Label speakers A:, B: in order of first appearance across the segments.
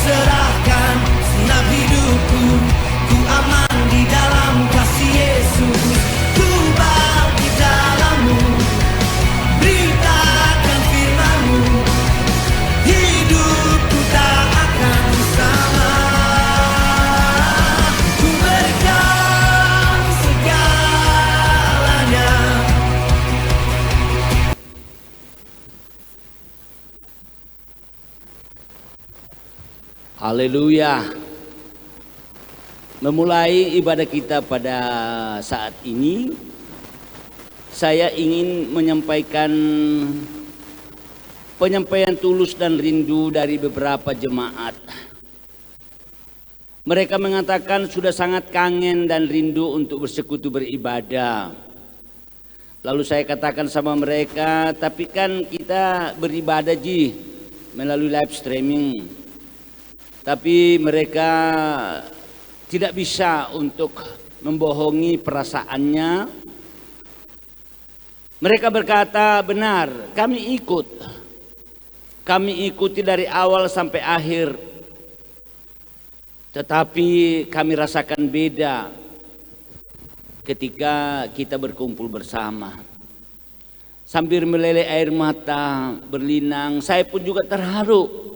A: serahkan senang hidupku, ku aman di dalam kasih Yesus. Ku bagi dalammu, beritakan firman-Mu, hidupku tak akan sama. Ku berikan segalanya.
B: Haleluya. Memulai ibadah kita pada saat ini, saya ingin menyampaikan penyampaian tulus dan rindu dari beberapa jemaat. Mereka mengatakan sudah sangat kangen dan rindu untuk bersekutu beribadah. Lalu saya katakan sama mereka, tapi kan kita beribadah melalui live streaming. Tapi mereka tidak bisa untuk membohongi perasaannya. Mereka berkata, benar, kami ikut. Kami ikuti dari awal sampai akhir. Tetapi kami rasakan beda ketika kita berkumpul bersama. Sambil meleleh air mata, berlinang, saya pun juga terharu.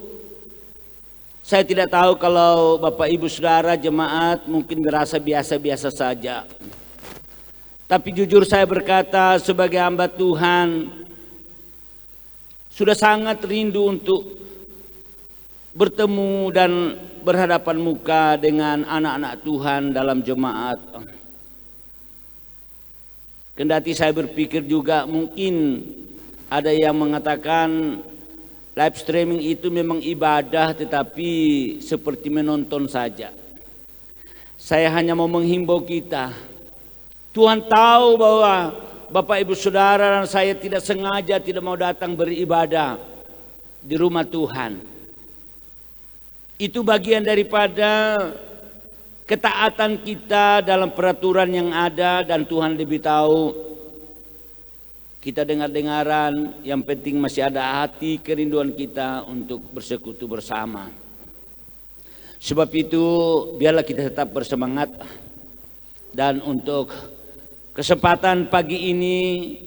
B: Saya tidak tahu kalau Bapak Ibu Saudara jemaat mungkin merasa biasa-biasa saja. Tapi jujur saya berkata sebagai hamba Tuhan, sudah sangat rindu untuk bertemu dan berhadapan muka dengan anak-anak Tuhan dalam jemaat. Kendati saya berpikir juga mungkin ada yang mengatakan live streaming itu memang ibadah, tetapi seperti menonton saja. Saya hanya mau menghimbau kita. Tuhan tahu bahwa Bapak Ibu Saudara dan saya tidak sengaja tidak mau datang beribadah di rumah Tuhan. Itu bagian daripada ketaatan kita dalam peraturan yang ada, dan Tuhan lebih tahu. Kita dengar-dengaran, yang penting masih ada hati kerinduan kita untuk bersekutu bersama. Sebab itu biarlah kita tetap bersemangat. Dan untuk kesempatan pagi ini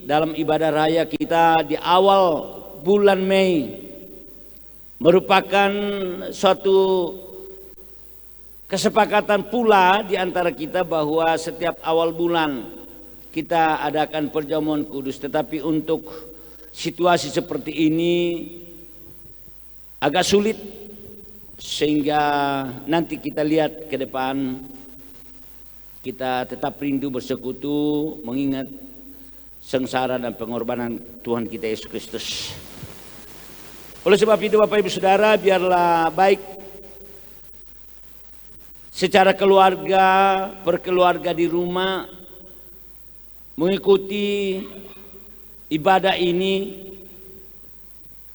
B: dalam ibadah raya kita di awal bulan Mei, merupakan suatu kesepakatan pula di antara kita bahwa setiap awal bulan kita adakan perjamuan kudus. Tetapi untuk situasi seperti ini agak sulit, sehingga nanti kita lihat ke depan. Kita tetap rindu bersekutu mengingat sengsara dan pengorbanan Tuhan kita Yesus Kristus. Oleh sebab itu Bapak Ibu Saudara, biarlah baik secara keluarga, berkeluarga di rumah, mengikuti ibadah ini,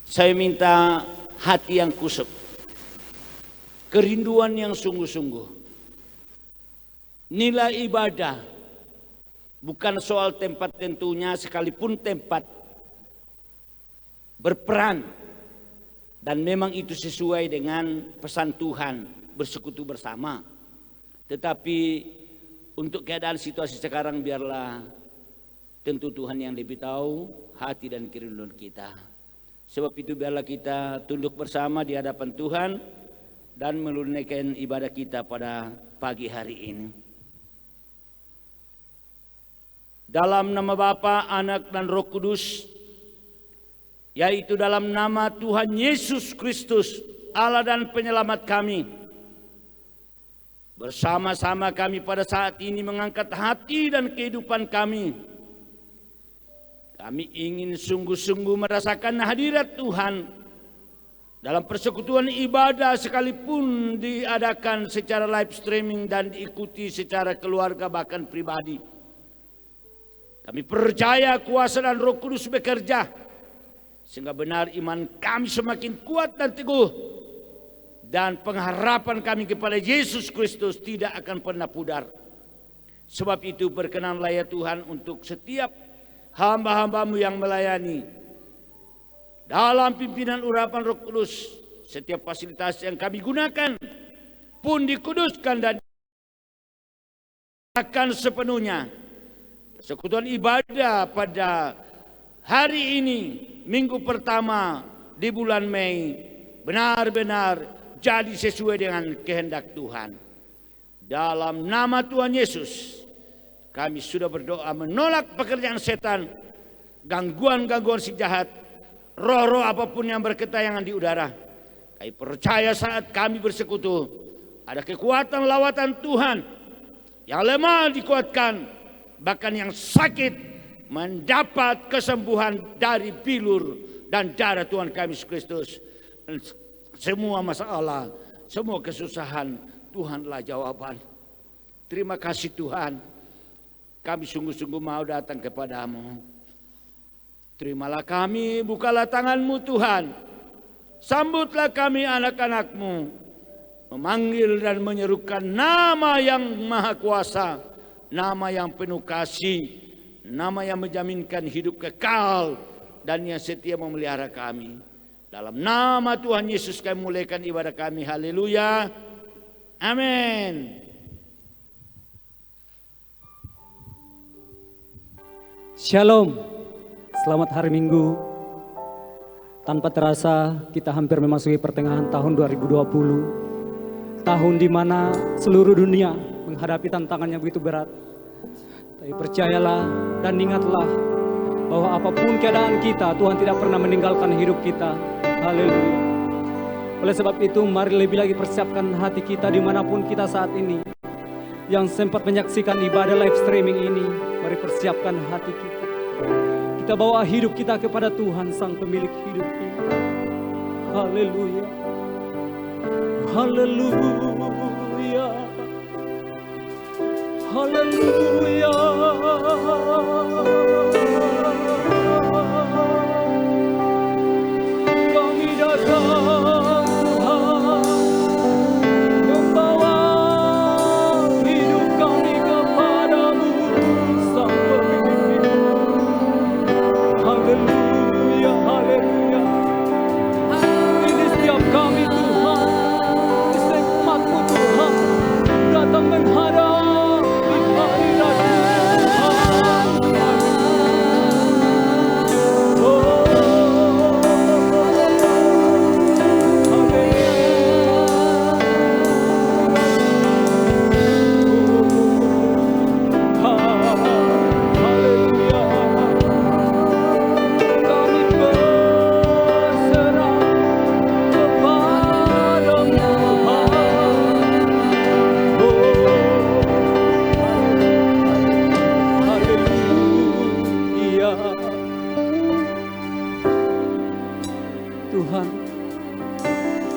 B: saya minta hati yang kusuk, kerinduan yang sungguh-sungguh. Nilai ibadah bukan soal tempat tentunya, sekalipun tempat berperan, dan memang itu sesuai dengan pesan Tuhan, bersekutu bersama. Tetapi untuk keadaan situasi sekarang biarlah tentu Tuhan yang lebih tahu hati dan kerinduan kita. Sebab itu biarlah kita tunduk bersama di hadapan Tuhan dan menunaikan ibadah kita pada pagi hari ini. Dalam nama Bapa, Anak dan Roh Kudus, yaitu dalam nama Tuhan Yesus Kristus, Allah dan Penyelamat kami, bersama-sama kami pada saat ini mengangkat hati dan kehidupan kami. Kami ingin sungguh-sungguh merasakan hadirat Tuhan dalam persekutuan ibadah, sekalipun diadakan secara live streaming dan diikuti secara keluarga bahkan pribadi. Kami percaya kuasa dan Roh Kudus bekerja sehingga benar iman kami semakin kuat dan teguh, dan pengharapan kami kepada Yesus Kristus tidak akan pernah pudar. Sebab itu berkenanlah ya Tuhan untuk setiap hamba-hambamu yang melayani dalam pimpinan urapan Roh Kudus, Setiap fasilitas yang kami gunakan pun dikuduskan dan akan sepenuhnya. Persekutuan ibadah pada hari ini, minggu pertama di bulan Mei, benar-benar jadi sesuai dengan kehendak Tuhan. Dalam nama Tuhan Yesus, kami sudah berdoa menolak pekerjaan setan, gangguan-gangguan si jahat, roh-roh apapun yang berketayangan di udara. Kami percaya saat kami bersekutu, ada kekuatan lawatan Tuhan yang lemah dikuatkan, bahkan yang sakit mendapat kesembuhan dari bilur dan darah Tuhan kami Yesus Kristus. Semua masalah, semua kesusahan, Tuhanlah jawaban. Terima kasih Tuhan, kami sungguh-sungguh mau datang kepadamu. Terimalah kami, bukalah tanganmu Tuhan. Sambutlah kami anak-anakmu, memanggil dan menyerukan nama yang maha kuasa, nama yang penuh kasih, nama yang menjaminkan hidup kekal dan yang setia memelihara kami. Dalam nama Tuhan Yesus kami mulaikan ibadah kami. Haleluya. Amin.
C: Shalom. Selamat hari Minggu. Tanpa terasa kita hampir memasuki pertengahan tahun 2020. Tahun di mana seluruh dunia menghadapi tantangan yang begitu berat. Tapi percayalah dan ingatlah bahwa apapun keadaan kita, Tuhan tidak pernah meninggalkan hidup kita. Haleluya. Oleh sebab itu mari lebih lagi persiapkan hati kita dimanapun kita saat ini. Yang sempat menyaksikan ibadah live streaming ini, mari persiapkan hati kita. Kita bawa hidup kita kepada Tuhan Sang Pemilik hidup ini. Haleluya. Haleluya. Haleluya. Kami datang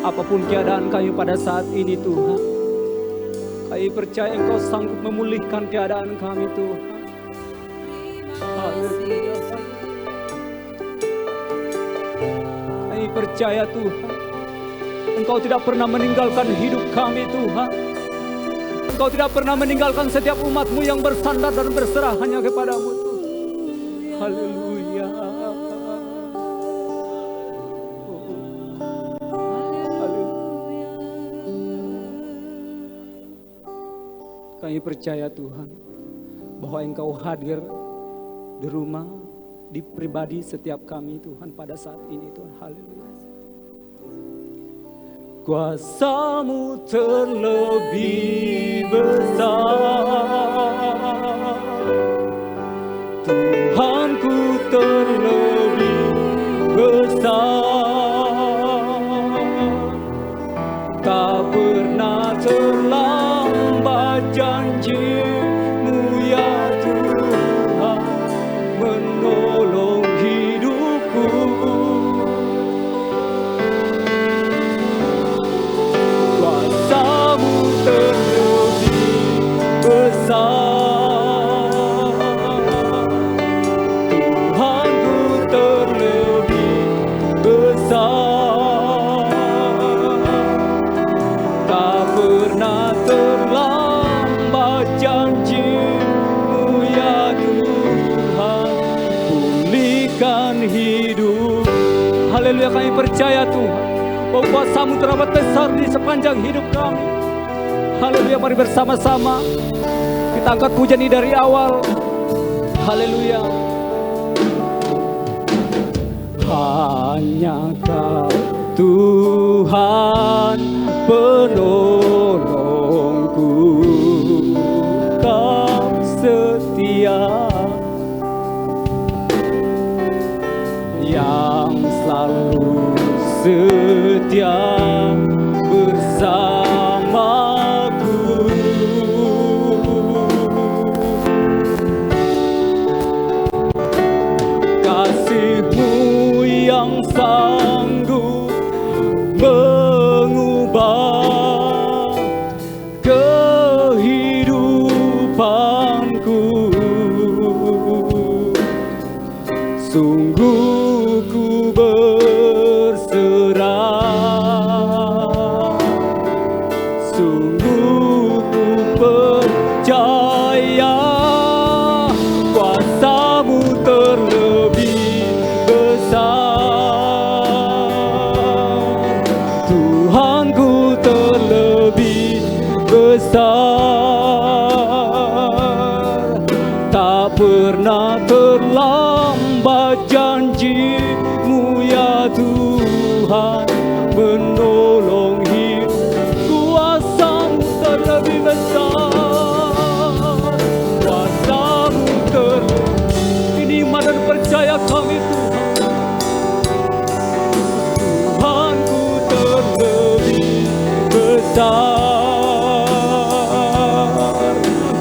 C: apapun keadaan kami pada saat ini Tuhan, kami percaya Engkau sanggup memulihkan keadaan kami Tuhan. Haleluya. Kami percaya Tuhan, Engkau tidak pernah meninggalkan hidup kami Tuhan. Engkau tidak pernah meninggalkan setiap umat-Mu yang bersandar dan berserah hanya kepadamu Tuhan. Haleluya. Kami percaya Tuhan bahwa Engkau hadir di rumah, di pribadi setiap kami Tuhan pada saat ini Tuhan. Haleluya. Kuasa-Mu terlebih besar, Tuhanku terlebih besar, tak pernah terlambat janji-Mu ya Tuhan menolong hidupku. Kuasa-Mu terlebih besar, Tuhanku terlebih besar, tak pernah terlambat janji-Mu ya Tuhan pulihkan hidup. Haleluya, kami percaya Tuhan bahwa kuasa-Mu teramat besar di sepanjang hidup kami. Haleluya, mari bersama-sama kita angkat pujian ini dari awal. Haleluya. Hanya Kau Tuhan penolongku, Kau setia yang selalu setia bersamaku. Kasih-Mu yang sanggup mengubah kehidupanku. Sungguh ku berserah, sungguh ku percaya kuasa-Mu terlebih besar. Tuhanku terlebih besar. Tak pernah terlambat janji-Mu ya Tuhan menolong hidup. Kuasa-Mu terlebih besar. Kuasa-Mu terlebih. Ini iman dan percaya kami Tuhan. Tuhanku terlebih besar.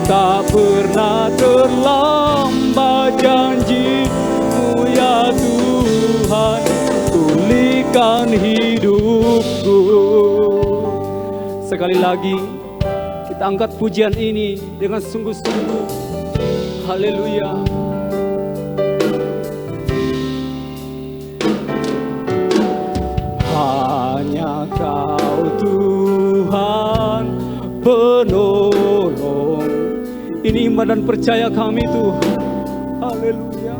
C: Tak pernah terlambat janji-Mu ya Tuhan, pulihkan hidupku. Sekali lagi kita angkat pujian ini dengan sungguh-sungguh. Haleluya. Hanya Kau Tuhan penolong. Ini iman dan percaya kami Tuhan. Haleluya.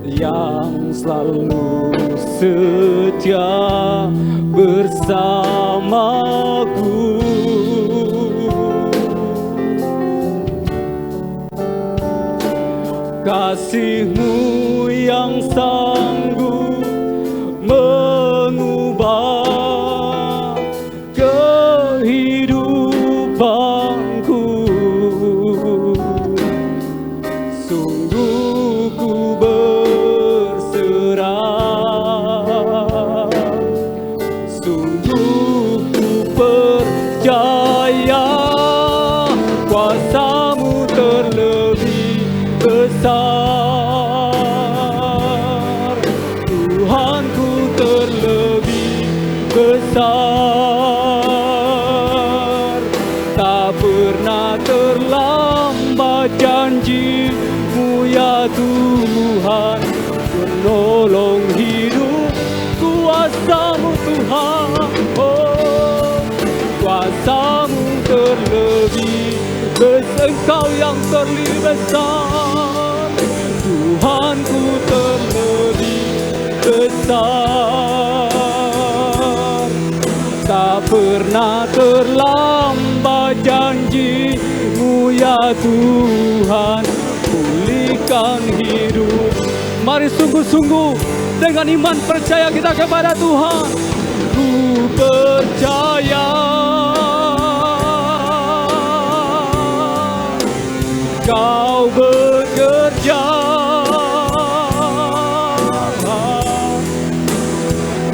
C: Yang selalu setia bersamaku. Kasih-Mu yang sanggup mengubah kehidupanku. Sungguh ku berserah, sungguh ku percaya kuasa-Mu terlebih besar. Tuhanku terlebih besar. Tak pernah terlambat janji-Mu ya Tuhan menolong hidup. Kuasa-Mu Tuhan, oh, kuasa-Mu terlebih besar. Engkau yang terlebih besar. Tuhanku terlebih besar. Tak pernah terlambat janji-Mu ya Tuhan, pulihkan hidup. Mari sungguh-sungguh dengan iman percaya kita kepada Tuhan. Ku percaya Kau bekerja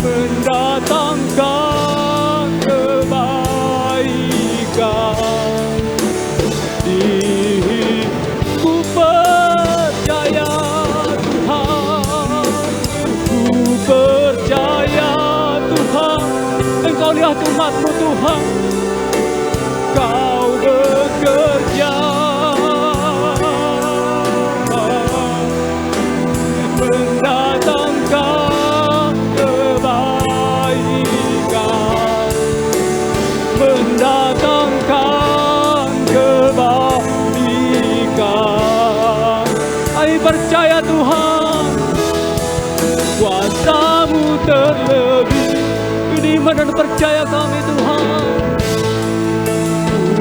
C: mendatangkan kebaikan. Ku percaya Tuhan, ku percaya Tuhan. Engkau lihat umat-Mu Tuhan, Kau bekerja mendatangkan kebaikan, mendatangkan kebaikan. Ayo percaya Tuhan, Kuasa-Mu terlebih. Ini dan percaya kami Tuhan.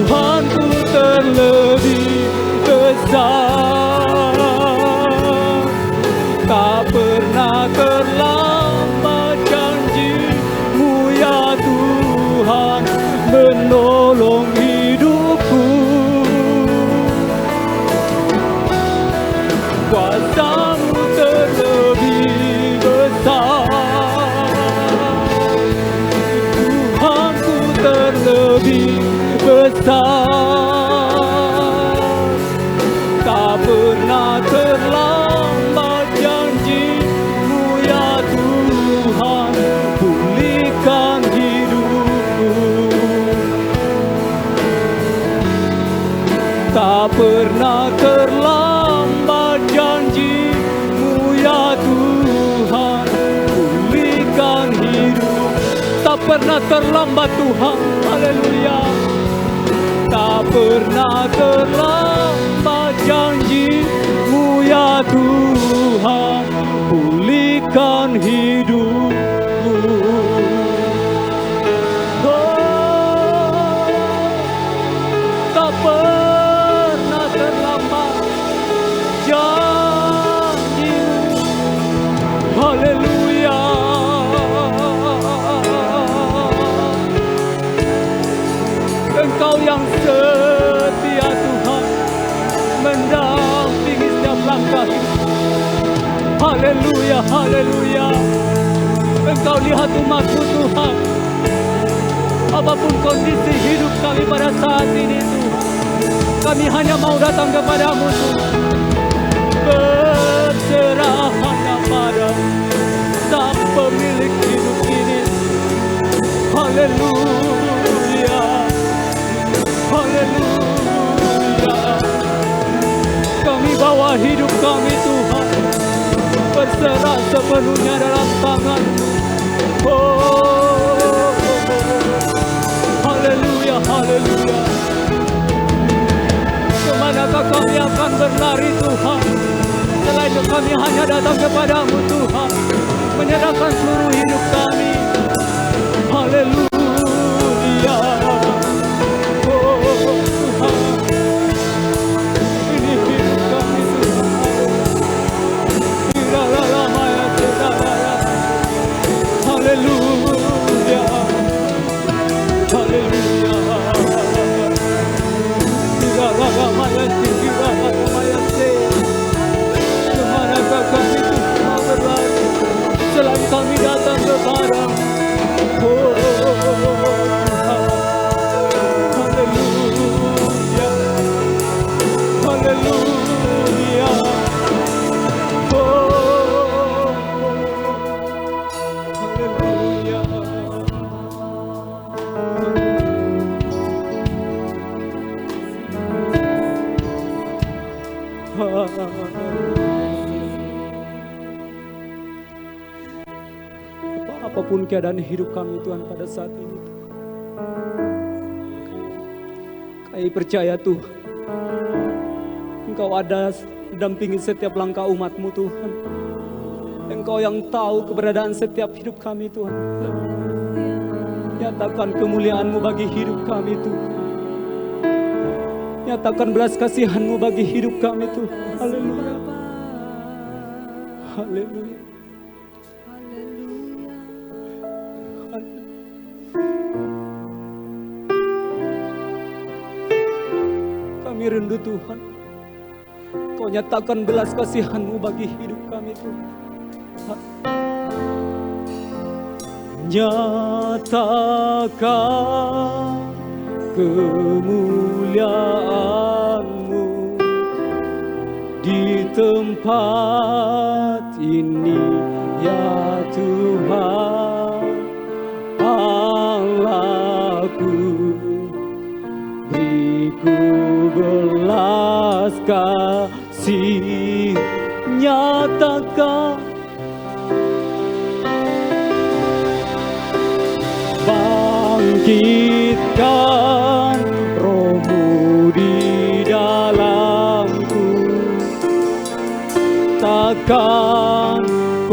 C: Tuhanku terlebih besar, tak pernah terlambat janji-Mu ya Tuhan menolong hidupku. Kuasa-Mu terlebih besar, Tuhanku terlebih besar, tak pernah terlambat janji-Mu ya Tuhan pulihkan hidupku. Tak pernah terlambat janji-Mu ya Tuhan pulihkan hidup. Tak pernah terlambat Tuhan, haleluya. Tak pernah terlambat janji-Mu ya Tuhan pulihkan hidupku. Oh, tak pernah terlambat janji-Mu, haleluya. Engkau yang setia Tuhan, mendampingi setiap langkah hidup. Haleluya, haleluya. Engkau lihat umat-Mu Tuhan, apapun kondisi hidup kami pada saat ini Tuhan, kami hanya mau datang kepada-Mu Tuhan, berserah hanya pada-Mu, Sang pemilik hidup ini. Haleluya, haleluya. Kami bawa hidup kami Tuhan, berserah sepenuhnya dalam tangan-Mu. Oh, haleluya, haleluya. Kemanakah kami akan berlari Tuhan, selain kami hanya datang kepada-Mu Tuhan, menyerahkan seluruh hidup kami. Haleluya. Oh Tuhan, ini hidup kami Tuhan. Haleluya, haleluya. Kemanakah kami Tuhan mau berlari, selain kami datang kepada-Mu. Oh Tuhan, haleluya, haleluya. Oh, haleluya. Apapun keadaan hidup kami Tuhan pada saat ini, kami percaya Tuhan, Engkau ada dampingi setiap langkah umat-Mu Tuhan. Engkau yang tahu keberadaan setiap hidup kami Tuhan. Nyatakan kemuliaan-Mu bagi hidup kami Tuhan. Nyatakan belas kasihan-Mu bagi hidup kami Tuhan. Haleluya, haleluya. Kami rindu Tuhan, Kau nyatakan belas kasihan-Mu bagi hidup kami Tuhan. Nyatakan kemuliaan-Mu di tempat ini ya Tuhan Allahku. Beriku belas kasih, nyatakan bangkitkan Roh-Mu di dalamku. Takkan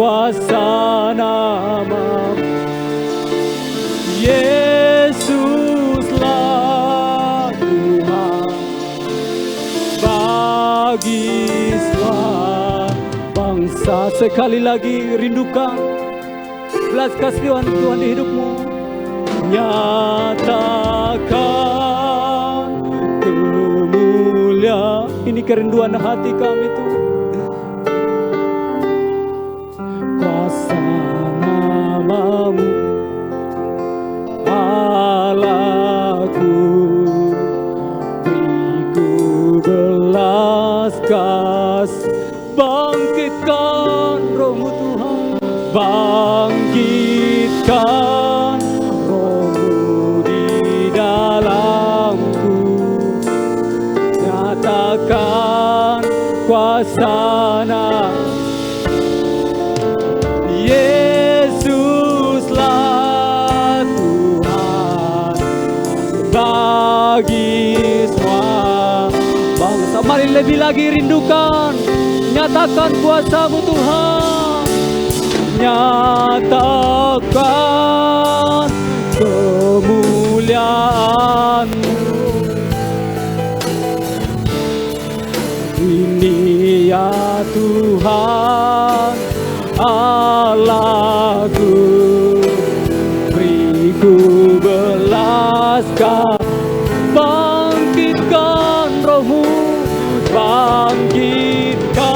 C: kuasa nama Yesuslah Tuhan bagi semua bangsa. Sekali lagi rindukan belas kasihan Tuhan di hidupmu. Nyatakan kemuliaan, ini kerinduan hati kami Tuhan. Kuasa namamu Allahku, beriku belas kasih. Bangkitkan rohmu Tuhan, bangkitkan rohmu di dalamku. Nyatakan kuasa nama Yesuslah Tuhan bagi semua bangsa. Mari lebih lagi rindukan, nyatakan kuasa-Mu Tuhan, nyatakan kemuliaan-Mu. Ini ya Tuhan Allahku, beriku belas kasih. Bangkitkan rohmu, bangkitkan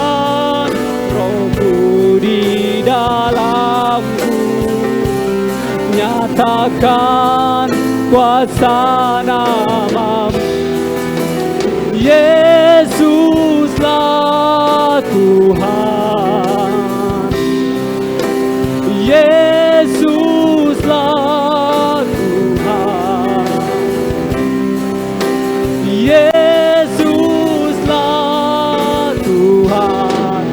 C: rohmu di dalamku. Nyatakan kuasa nama-Mu Yesuslah Tuhan, Yesuslah Tuhan, Yesuslah Tuhan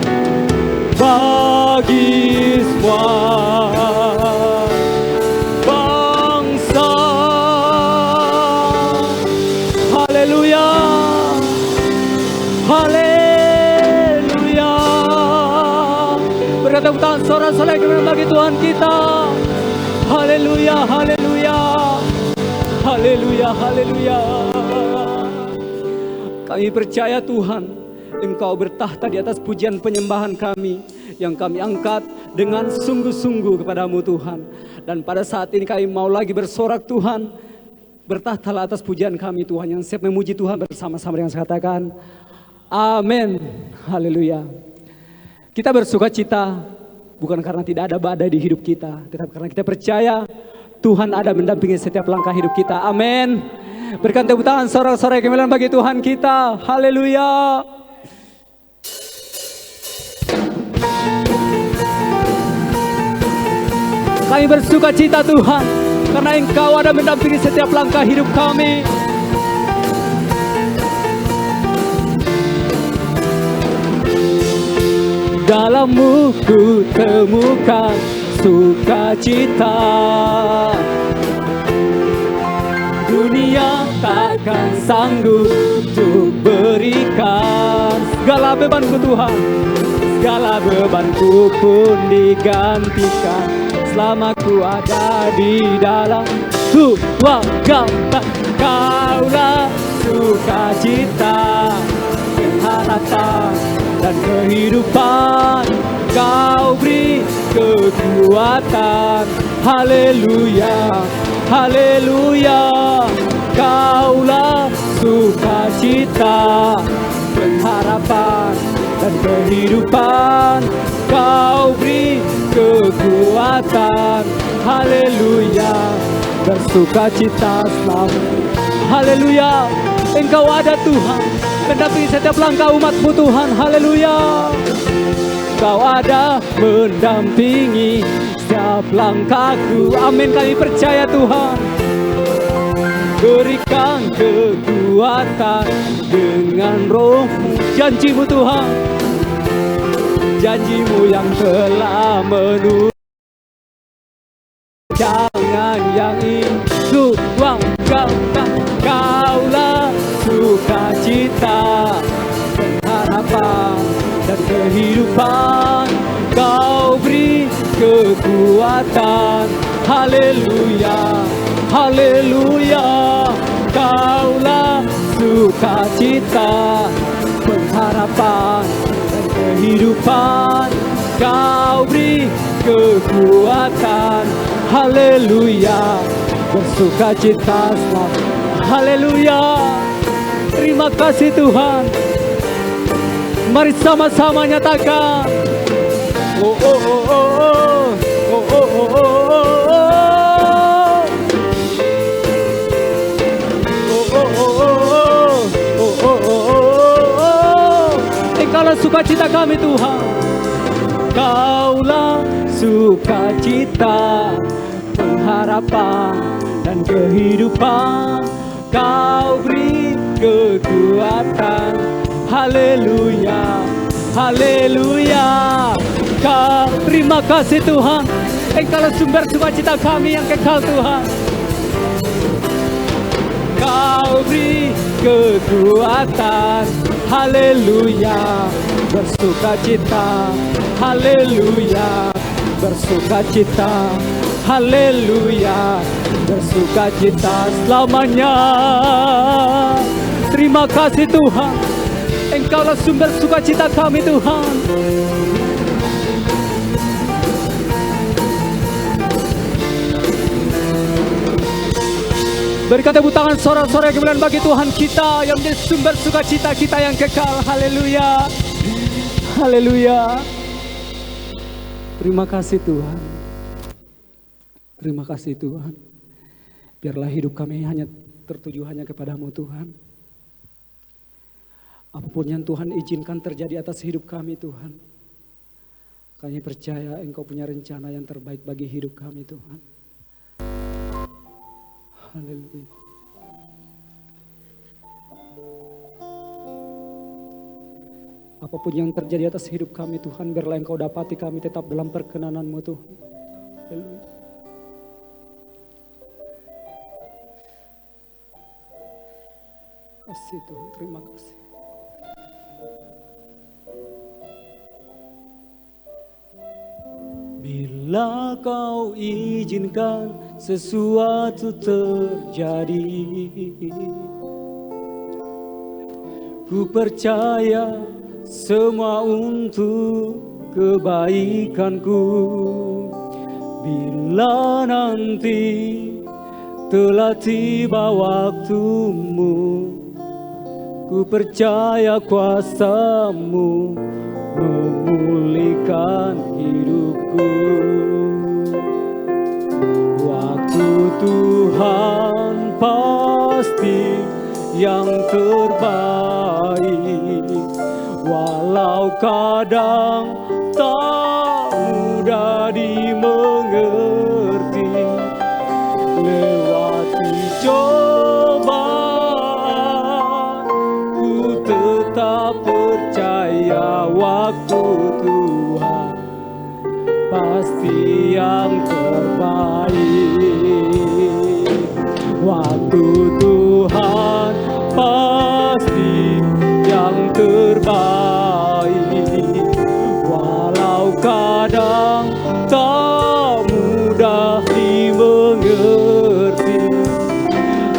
C: bagi semua bangsa. Haleluya, haleluya. Berikan tepuk tangan sorak-sorai kemuliaan bagi Tuhan kita. Haleluya, haleluya, haleluya, haleluya. Kami percaya Tuhan, Engkau bertahta di atas pujian penyembahan kami yang kami angkat dengan sungguh-sungguh kepadamu Tuhan. Dan pada saat ini kami mau lagi bersorak Tuhan, bertahtalah atas pujian kami Tuhan, yang siap memuji Tuhan bersama-sama dengan saya katakan amin. Haleluya. Kita bersuka cita bukan karena tidak ada badai di hidup kita, tetapi karena kita percaya Tuhan ada mendampingi setiap langkah hidup kita. Amin. Berikan tepuk tangan sorak-sorai kemuliaan bagi Tuhan kita. Haleluya. Kami bersuka cita Tuhan, karena Engkau ada mendampingi setiap langkah hidup kami. Dalam-Mu ku temukan sukacita, dunia takkan sanggup untuk berikan segala bebanku Tuhan. Segala bebanku pun digantikan selama ku ada di dalam keluarga. Kaulah sukacita, pengharapan dan kehidupan. Kau beri kekuatan. Haleluya, haleluya. Kaulah sukacita, pengharapan dan kehidupan. Kau beri kekuatan. Haleluya, bersukacita selalu. Haleluya, Engkau ada Tuhan, mendampingi setiap langkah umat-Mu Tuhan. Haleluya, Kau ada mendampingi setiap langkahku. Amin, kami percaya Tuhan. Berikan kekuatan dengan Roh-Mu. Janji-Mu Tuhan, janji-Mu yang telah menurut. Jangan yang itu tuangkan. Kaulah sukacita, pengharapan dan kehidupan. Kau beri kekuatan. Haleluya, haleluya. Kaulah sukacita, pengharapan dan kehidupan. Kau beri kekuatan. Haleluya, bersukacita selalu. Haleluya. Terima kasih Tuhan. Mari sama-sama nyatakan. Oh oh oh oh oh oh oh oh oh oh Engkaulah sukacita kami Tuhan. Kaulah sukacita, pengharapan dan kehidupan. Kau beri kekuatan. Haleluya, haleluya. Terima kasih Tuhan. Engkaulah sumber sukacita kami yang kekal Tuhan. Kau beri kekuatan. Haleluya, bersukacita. Haleluya, bersukacita. Haleluya, bersukacita selamanya. Terima kasih Tuhan. Engkaulah sumber sukacita kami Tuhan. Berikan tepuk tangan sorak-sorai kemuliaan bagi Tuhan kita yang menjadi sumber sukacita kita yang kekal. Haleluya, haleluya. Terima kasih Tuhan. Terima kasih Tuhan. Biarlah hidup kami hanya tertuju hanya kepadamu Tuhan. Apapun yang Tuhan izinkan terjadi atas hidup kami Tuhan. Kami percaya Engkau punya rencana yang terbaik bagi hidup kami Tuhan. Haleluya. Apapun yang terjadi atas hidup kami Tuhan, biarlah Engkau dapati kami tetap dalam perkenanan-Mu Tuhan. Haleluya. Kasih Tuhan, terima kasih. Bila Kau izinkan sesuatu terjadi, ku percaya semua untuk kebaikanku. Bila nanti telah tiba waktumu, ku percaya kuasa-Mu memulihkan hidupku. Waktu Tuhan pasti yang terbaik, walau kadang tak mudah dimengerti. Lewati cobaan, ku tetap percaya waktu Tuhan pasti yang terbaik. Waktu Tuhan pasti yang terbaik, walau kadang tak mudah dimengerti.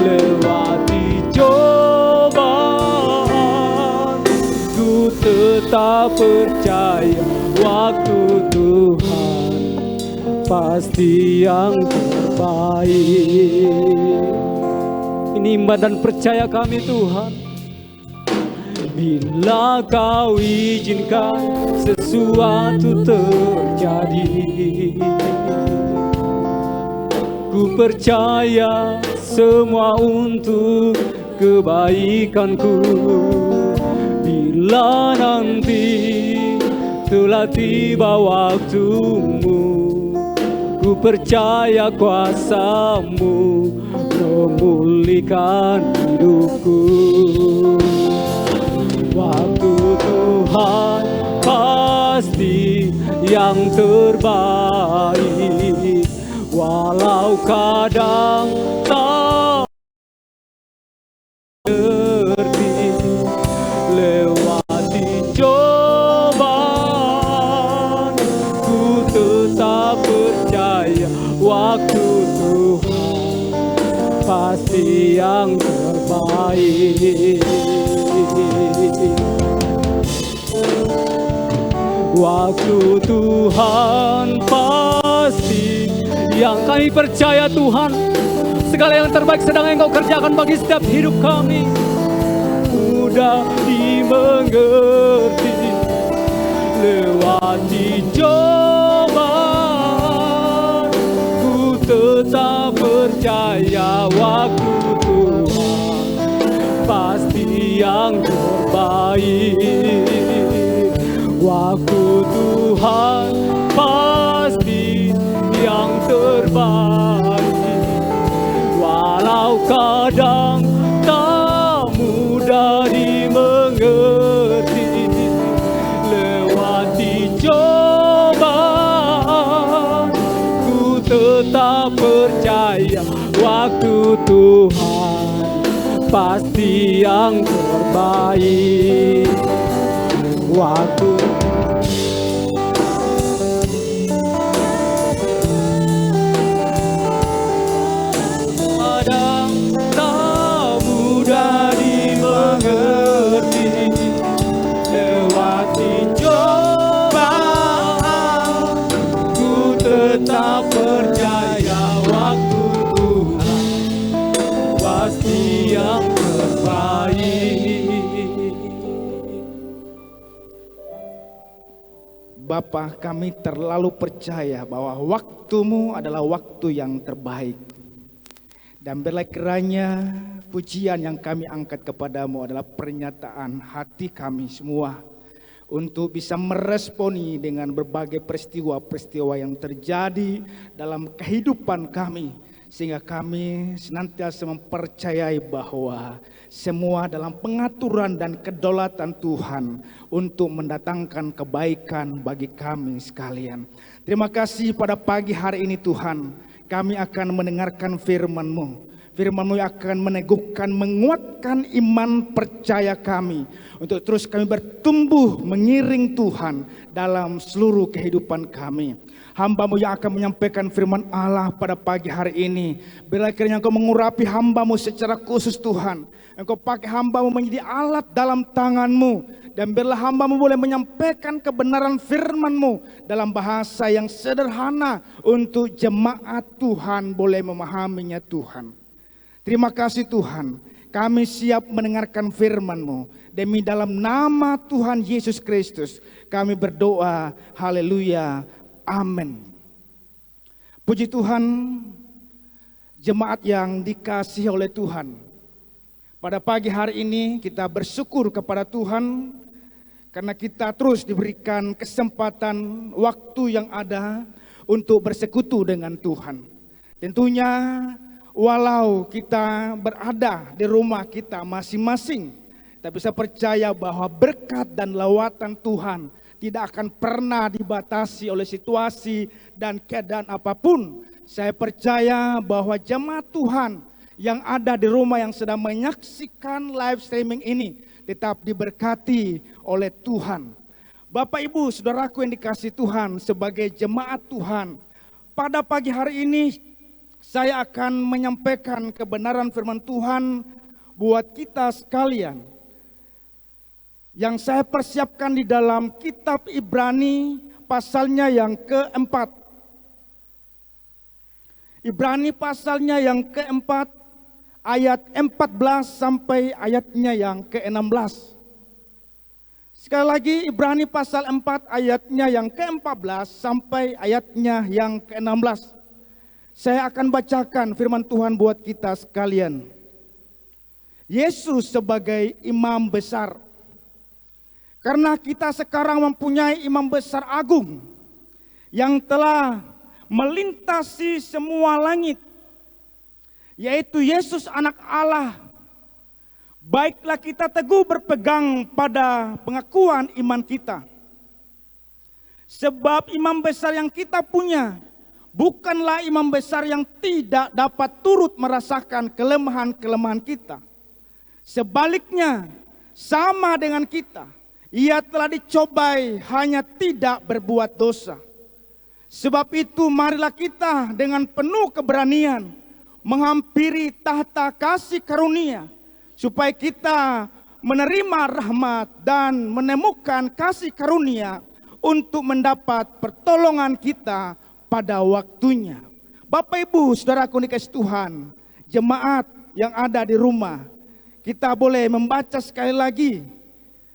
C: Lewati cobaan, ku tetap percaya waktu Tuhan pasti yang terbaik. Ini iman dan percaya kami Tuhan. Bila Kau izinkan sesuatu terjadi, ku percaya semua untuk kebaikanku. Bila nanti telah tiba waktumu, ku percaya kuasa-Mu memulihkan hidupku. Waktu Tuhan pasti yang terbaik, walau kadang tak mengerti. Lewati cobaan, ku tetap pasti yang terbaik. Waktu Tuhan pasti yang kami percaya Tuhan, segala yang terbaik sedang Engkau kerjakan bagi setiap hidup kami. Mudah dimengerti, lewati cobaan, ku tetap percaya waktu Tuhan pasti yang terbaik. Waktu Tuhan pasti yang terbaik. Walau kadang tak mudah dimengerti, lewati cobaan, ku tetap percaya waktu Tuhan pasti yang terbaik. Waktu kadang tak mudah dimengerti, lewati cobaan, ku tetap percaya waktu Tuhan pasti yang terbaik.
D: Bapa, kami terlalu percaya bahwa waktu-Mu adalah waktu yang terbaik. Dan biarlah kiranya pujian yang kami angkat kepadamu adalah pernyataan hati kami semua untuk bisa meresponi dengan berbagai peristiwa-peristiwa yang terjadi dalam kehidupan kami, sehingga kami senantiasa mempercayai bahwa semua dalam pengaturan dan kedaulatan Tuhan untuk mendatangkan kebaikan bagi kami sekalian. Terima kasih pada pagi hari ini Tuhan, kami akan mendengarkan firman-Mu. Firman-Mu akan meneguhkan, menguatkan iman percaya kami untuk terus kami bertumbuh mengiring Tuhan dalam seluruh kehidupan kami. Hamba-Mu yang akan menyampaikan firman Allah pada pagi hari ini, bila kiranya Engkau mengurapi hamba-Mu secara khusus Tuhan. Engkau pakai hamba-Mu menjadi alat dalam tangan-Mu, dan biarlah hamba-Mu boleh menyampaikan kebenaran firman-Mu dalam bahasa yang sederhana untuk jemaat Tuhan boleh memahaminya Tuhan. Terima kasih Tuhan, kami siap mendengarkan firman-Mu. Demi dalam nama Tuhan Yesus Kristus kami berdoa, haleluya, amin. Puji Tuhan, jemaat yang dikasihi oleh Tuhan. Pada pagi hari ini kita bersyukur kepada Tuhan karena kita terus diberikan kesempatan waktu yang ada untuk bersekutu dengan Tuhan. Tentunya walau kita berada di rumah kita masing-masing, tapi saya percaya bahwa berkat dan lawatan Tuhan tidak akan pernah dibatasi oleh situasi dan keadaan apapun. Saya percaya bahwa jemaat Tuhan yang ada di rumah yang sedang menyaksikan live streaming ini tetap diberkati oleh Tuhan. Bapak Ibu Saudaraku yang dikasihi Tuhan, sebagai jemaat Tuhan, pada pagi hari ini saya akan menyampaikan kebenaran firman Tuhan buat kita sekalian yang saya persiapkan di dalam kitab Ibrani pasalnya yang keempat. Ibrani pasalnya yang keempat, ayat 14 sampai ayatnya yang ke-16. Sekali lagi Ibrani pasal 4 ayatnya yang ke-14 sampai ayatnya yang ke-16. Saya akan bacakan firman Tuhan buat kita sekalian. Yesus sebagai imam besar. Karena kita sekarang mempunyai imam besar agung yang telah melintasi semua langit, yaitu Yesus anak Allah. Baiklah kita teguh berpegang pada pengakuan iman kita. Sebab imam besar yang kita punya bukanlah imam besar yang tidak dapat turut merasakan kelemahan-kelemahan kita. Sebaliknya, sama dengan kita, ia telah dicobai hanya tidak berbuat dosa. Sebab itu marilah kita dengan penuh keberanian menghampiri tahta kasih karunia, supaya kita menerima rahmat dan menemukan kasih karunia untuk mendapat pertolongan kita pada waktunya. Bapak Ibu, saudaraku dikasih Tuhan, jemaat yang ada di rumah, kita boleh membaca sekali lagi.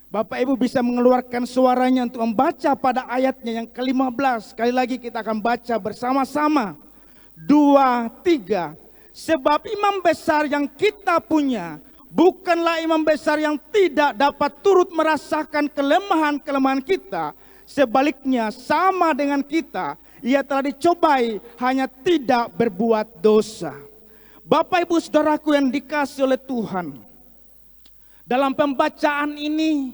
D: Bapak Ibu bisa mengeluarkan suaranya untuk membaca pada ayatnya yang ke-15. Sekali lagi kita akan baca bersama-sama. 2, 3. Sebab imam besar yang kita punya bukanlah imam besar yang tidak dapat turut merasakan kelemahan-kelemahan kita. Sebaliknya sama dengan kita, ia telah dicobai, hanya tidak berbuat dosa. Bapak Ibu saudaraku yang dikasihi oleh Tuhan, dalam pembacaan ini,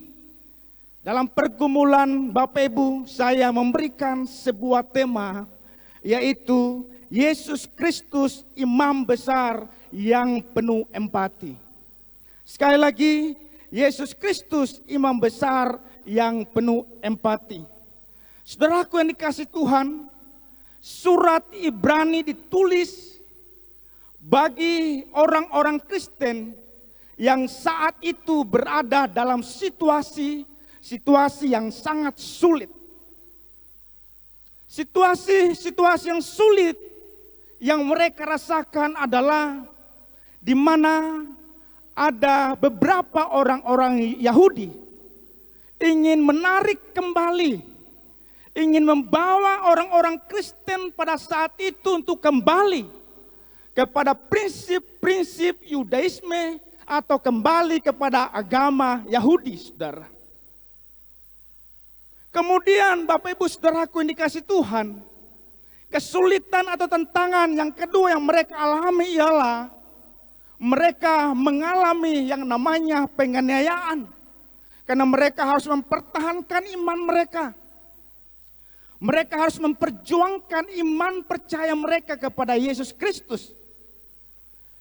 D: dalam pergumulan Bapak Ibu, saya memberikan sebuah tema, yaitu Yesus Kristus imam besar yang penuh empati. Sekali lagi, Yesus Kristus imam besar yang penuh empati. Saudaraku yang dikasihi Tuhan, surat Ibrani ditulis bagi orang-orang Kristen yang saat itu berada dalam situasi yang sangat sulit. Situasi yang sulit yang mereka rasakan adalah di mana ada beberapa orang-orang Yahudi ingin menarik kembali, ingin membawa orang-orang Kristen pada saat itu untuk kembali kepada prinsip-prinsip Yudaisme atau kembali kepada agama Yahudi, saudara. Kemudian Bapak Ibu saudaraku yang dikasihi Tuhan, kesulitan atau tantangan yang kedua yang mereka alami ialah mereka mengalami yang namanya penganiayaan. Karena mereka harus mempertahankan iman mereka. Mereka harus memperjuangkan iman percaya mereka kepada Yesus Kristus.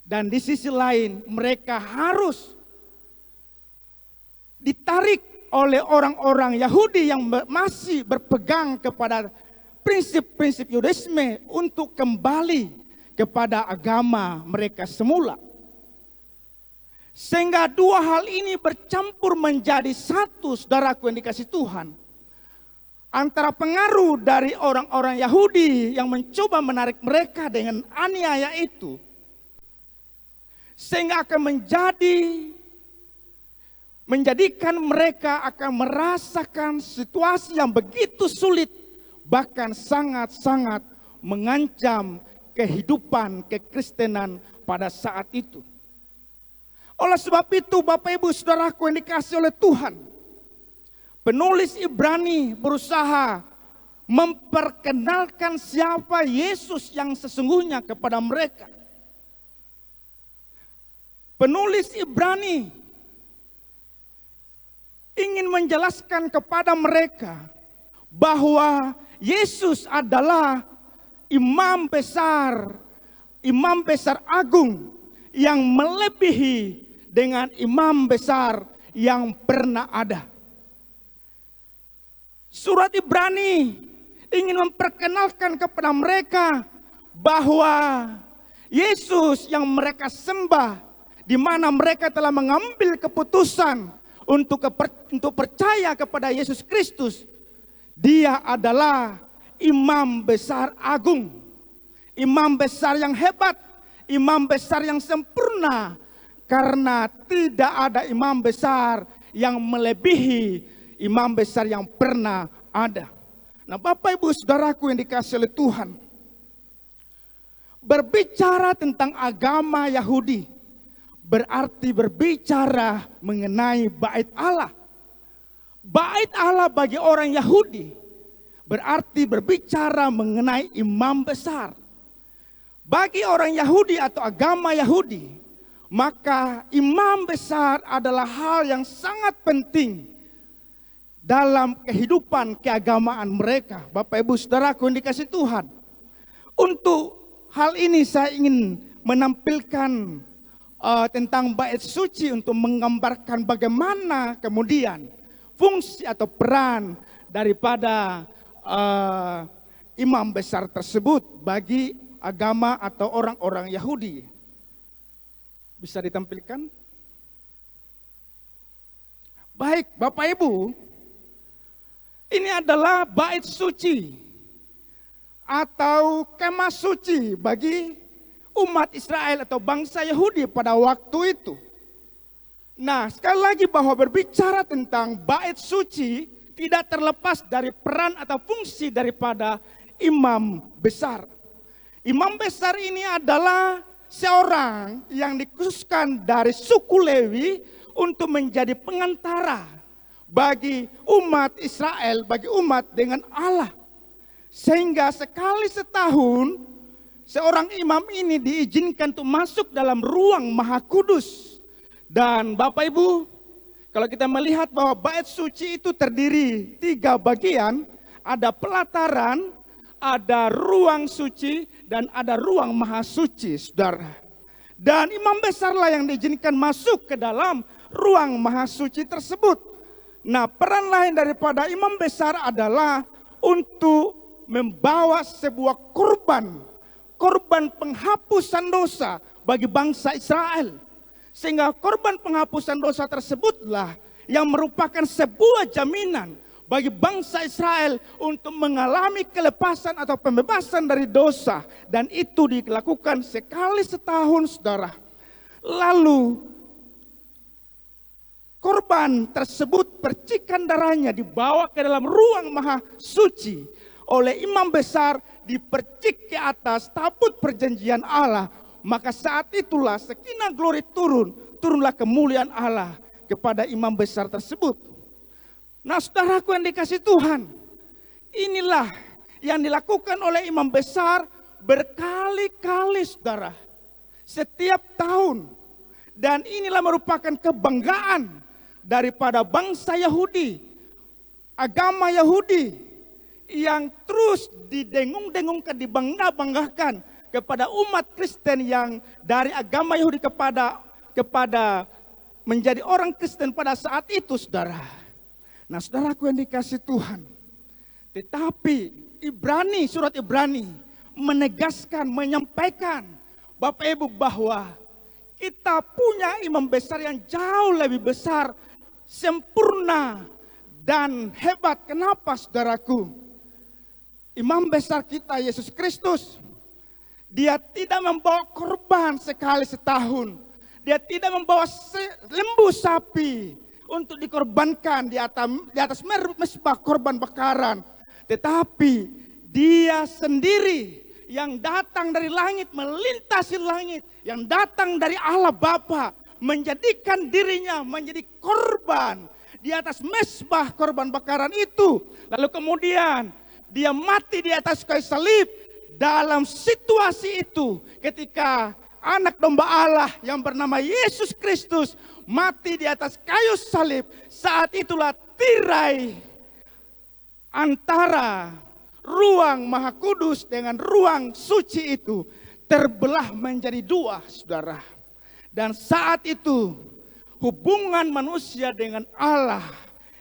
D: Dan di sisi lain mereka harus ditarik oleh orang-orang Yahudi yang masih berpegang kepada prinsip-prinsip Yudaisme untuk kembali kepada agama mereka semula. Sehingga dua hal ini bercampur menjadi satu, saudaraku yang dikasihi Tuhan. Antara pengaruh dari orang-orang Yahudi yang mencoba menarik mereka dengan aniaya itu, sehingga akan menjadikan mereka akan merasakan situasi yang begitu sulit, bahkan sangat-sangat mengancam kehidupan kekristenan pada saat itu. Oleh sebab itu Bapak Ibu saudaraku yang dikasihi oleh Tuhan, penulis Ibrani berusaha memperkenalkan siapa Yesus yang sesungguhnya kepada mereka. Penulis Ibrani ingin menjelaskan kepada mereka bahwa Yesus adalah imam besar agung yang melebihi dengan imam besar yang pernah ada. Surat Ibrani ingin memperkenalkan kepada mereka bahwa Yesus yang mereka sembah, di mana mereka telah mengambil keputusan untuk percaya kepada Yesus Kristus, Dia adalah imam besar agung, imam besar yang hebat, imam besar yang sempurna, karena tidak ada imam besar yang melebihi imam besar yang pernah ada. Nah, Bapak Ibu saudaraku yang dikasihi oleh Tuhan, berbicara tentang agama Yahudi berarti berbicara mengenai bait Allah. Bait Allah bagi orang Yahudi berarti berbicara mengenai imam besar. Bagi orang Yahudi atau agama Yahudi, maka imam besar adalah hal yang sangat penting dalam kehidupan keagamaan mereka. Bapak Ibu saudaraku yang dikasihi Tuhan, untuk hal ini saya ingin menampilkan tentang bait suci untuk menggambarkan bagaimana kemudian fungsi atau peran daripada imam besar tersebut bagi agama atau orang-orang Yahudi. Bisa ditampilkan? Baik, Bapak Ibu, ini adalah bait suci atau kemah suci bagi umat Israel atau bangsa Yahudi pada waktu itu. Nah, sekali lagi bahwa berbicara tentang bait suci tidak terlepas dari peran atau fungsi daripada imam besar. Imam besar ini adalah seorang yang dikhususkan dari suku Lewi untuk menjadi pengantara bagi umat Israel, bagi umat dengan Allah. Sehingga sekali setahun seorang imam ini diizinkan untuk masuk dalam ruang Maha Kudus. Dan Bapak Ibu, kalau kita melihat bahwa bait suci itu terdiri 3 bagian, ada pelataran, ada ruang suci, dan ada ruang maha suci, saudara. Dan imam besarlah yang diizinkan masuk ke dalam ruang maha suci tersebut. Nah, peran lain daripada imam besar adalah untuk membawa sebuah korban penghapusan dosa bagi bangsa Israel. Sehingga korban penghapusan dosa tersebutlah yang merupakan sebuah jaminan bagi bangsa Israel untuk mengalami kelepasan atau pembebasan dari dosa. Dan itu dilakukan sekali setahun, saudara. Lalu korban tersebut, percikan darahnya dibawa ke dalam ruang maha suci oleh imam besar, dipercik ke atas tabut perjanjian Allah. Maka saat itulah sakinah glory turunlah kemuliaan Allah kepada imam besar tersebut. Nah, saudaraku yang dikasih Tuhan, inilah yang dilakukan oleh imam besar berkali-kali, saudara, setiap tahun. Dan inilah merupakan kebanggaan daripada bangsa Yahudi, agama Yahudi yang terus didengung-dengungkan, dibangga-banggakan kepada umat Kristen yang dari agama Yahudi kepada menjadi orang Kristen pada saat itu, saudara. Nah, saudaraku yang dikasih Tuhan, tetapi surat Ibrani menegaskan, menyampaikan Bapak Ibu bahwa kita punya imam besar yang jauh lebih besar, sempurna dan hebat. Kenapa, saudaraku? Imam besar kita Yesus Kristus, dia tidak membawa korban sekali setahun. Dia tidak membawa lembu sapi untuk dikorbankan di atas mezbah korban bakaran. Tetapi dia sendiri yang datang dari langit, melintasi langit, yang datang dari Allah Bapa, menjadikan dirinya menjadi korban di atas mezbah korban bakaran itu. Lalu kemudian dia mati di atas kayu salib. Dalam situasi itu, ketika anak domba Allah yang bernama Yesus Kristus mati di atas kayu salib, saat itulah tirai antara ruang Maha Kudus dengan ruang suci itu terbelah menjadi 2, saudara. Dan saat itu hubungan manusia dengan Allah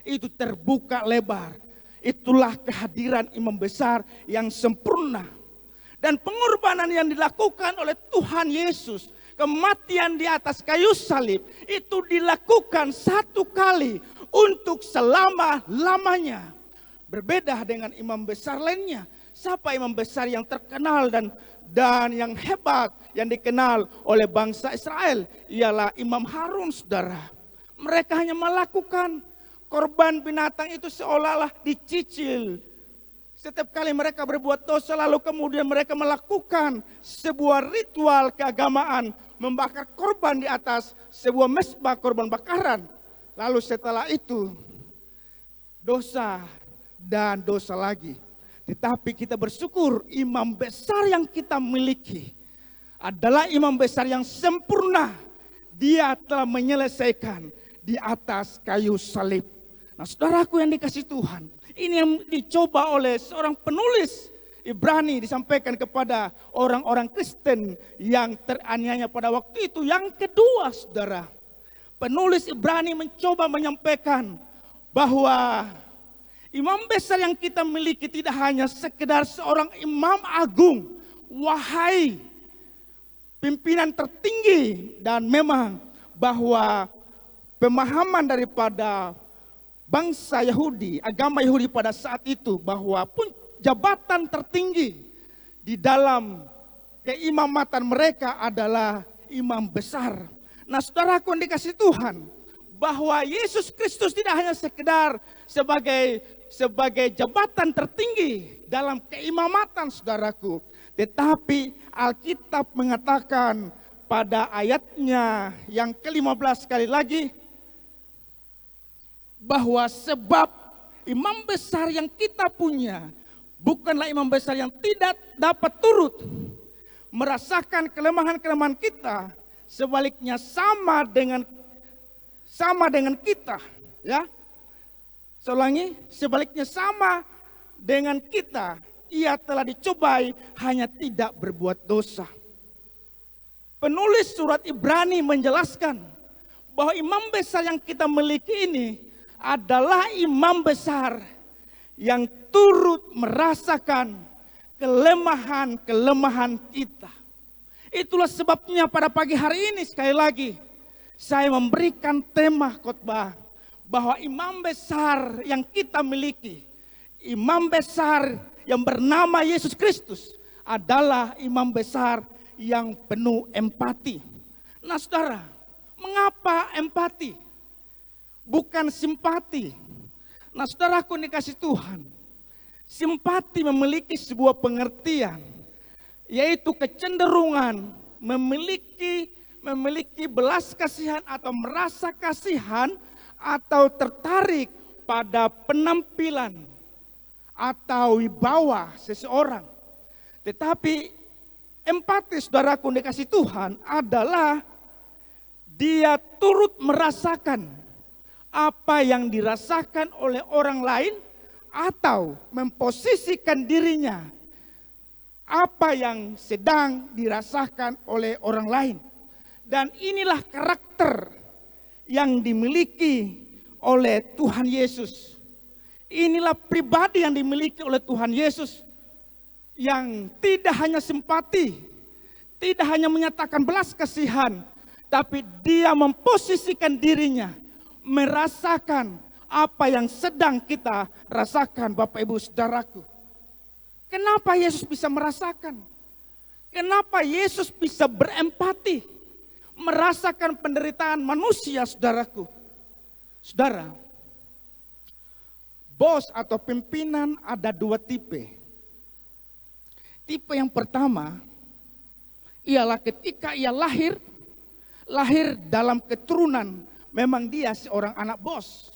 D: itu terbuka lebar. Itulah kehadiran imam besar yang sempurna. Dan pengorbanan yang dilakukan oleh Tuhan Yesus, kematian di atas kayu salib, itu dilakukan 1 kali untuk selama-lamanya. Berbeda dengan imam besar lainnya. Siapa imam besar yang terkenal dan yang hebat yang dikenal oleh bangsa Israel? Ialah Imam Harun, saudara. Mereka hanya melakukan korban binatang itu seolah-olah dicicil. Setiap kali mereka berbuat dosa, lalu kemudian mereka melakukan sebuah ritual keagamaan, membakar korban di atas sebuah mezbah korban bakaran. Lalu setelah itu, dosa dan dosa lagi. Tetapi kita bersyukur imam besar yang kita miliki adalah imam besar yang sempurna. Dia telah menyelesaikan di atas kayu salib. Nah, saudaraku yang dikasih Tuhan, ini yang dicoba oleh seorang penulis Ibrani disampaikan kepada orang-orang Kristen yang teraniaya pada waktu itu. Yang kedua, saudara, penulis Ibrani mencoba menyampaikan bahwa imam besar yang kita miliki tidak hanya sekedar seorang imam agung, wahai pimpinan tertinggi, dan memang bahwa pemahaman daripada bangsa Yahudi, agama Yahudi pada saat itu, bahwa pun jabatan tertinggi di dalam keimamatan mereka adalah imam besar. Nah, saudaraku yang dikasihi Tuhan, bahwa Yesus Kristus tidak hanya sekedar sebagai jabatan tertinggi dalam keimamatan, saudaraku, tetapi Alkitab mengatakan pada ayatnya yang ke-15 sekali lagi, bahwa sebab imam besar yang kita punya bukanlah imam besar yang tidak dapat turut merasakan kelemahan-kelemahan kita, sebaliknya sama dengan kita, ya. Seulangi, sebaliknya sama dengan kita, ia telah dicobai hanya tidak berbuat dosa. Penulis surat Ibrani menjelaskan bahwa imam besar yang kita miliki ini adalah imam besar yang turut merasakan kelemahan-kelemahan kita. Itulah sebabnya pada pagi hari ini sekali lagi saya memberikan tema khotbah bahwa imam besar yang kita miliki, imam besar yang bernama Yesus Kristus, adalah imam besar yang penuh empati. Nah, saudara, mengapa empati? Bukan simpati. Nah, saudaraku dikasih Tuhan, simpati memiliki sebuah pengertian, yaitu kecenderungan memiliki belas kasihan atau merasa kasihan atau tertarik pada penampilan atau wibawa seseorang. Tetapi empati, saudaraku dikasih Tuhan, adalah dia turut merasakan apa yang dirasakan oleh orang lain atau memposisikan dirinya apa yang sedang dirasakan oleh orang lain. Dan inilah karakter yang dimiliki oleh Tuhan Yesus. Inilah pribadi yang dimiliki oleh Tuhan Yesus, yang tidak hanya simpati, tidak hanya menyatakan belas kasihan, tapi dia memposisikan dirinya merasakan apa yang sedang kita rasakan, Bapak Ibu Saudaraku. Kenapa Yesus bisa merasakan? Kenapa Yesus bisa berempati, merasakan penderitaan manusia, saudaraku? Saudara, bos atau pimpinan ada dua tipe. Tipe yang pertama ialah ketika ia lahir dalam keturunan, memang dia seorang anak bos,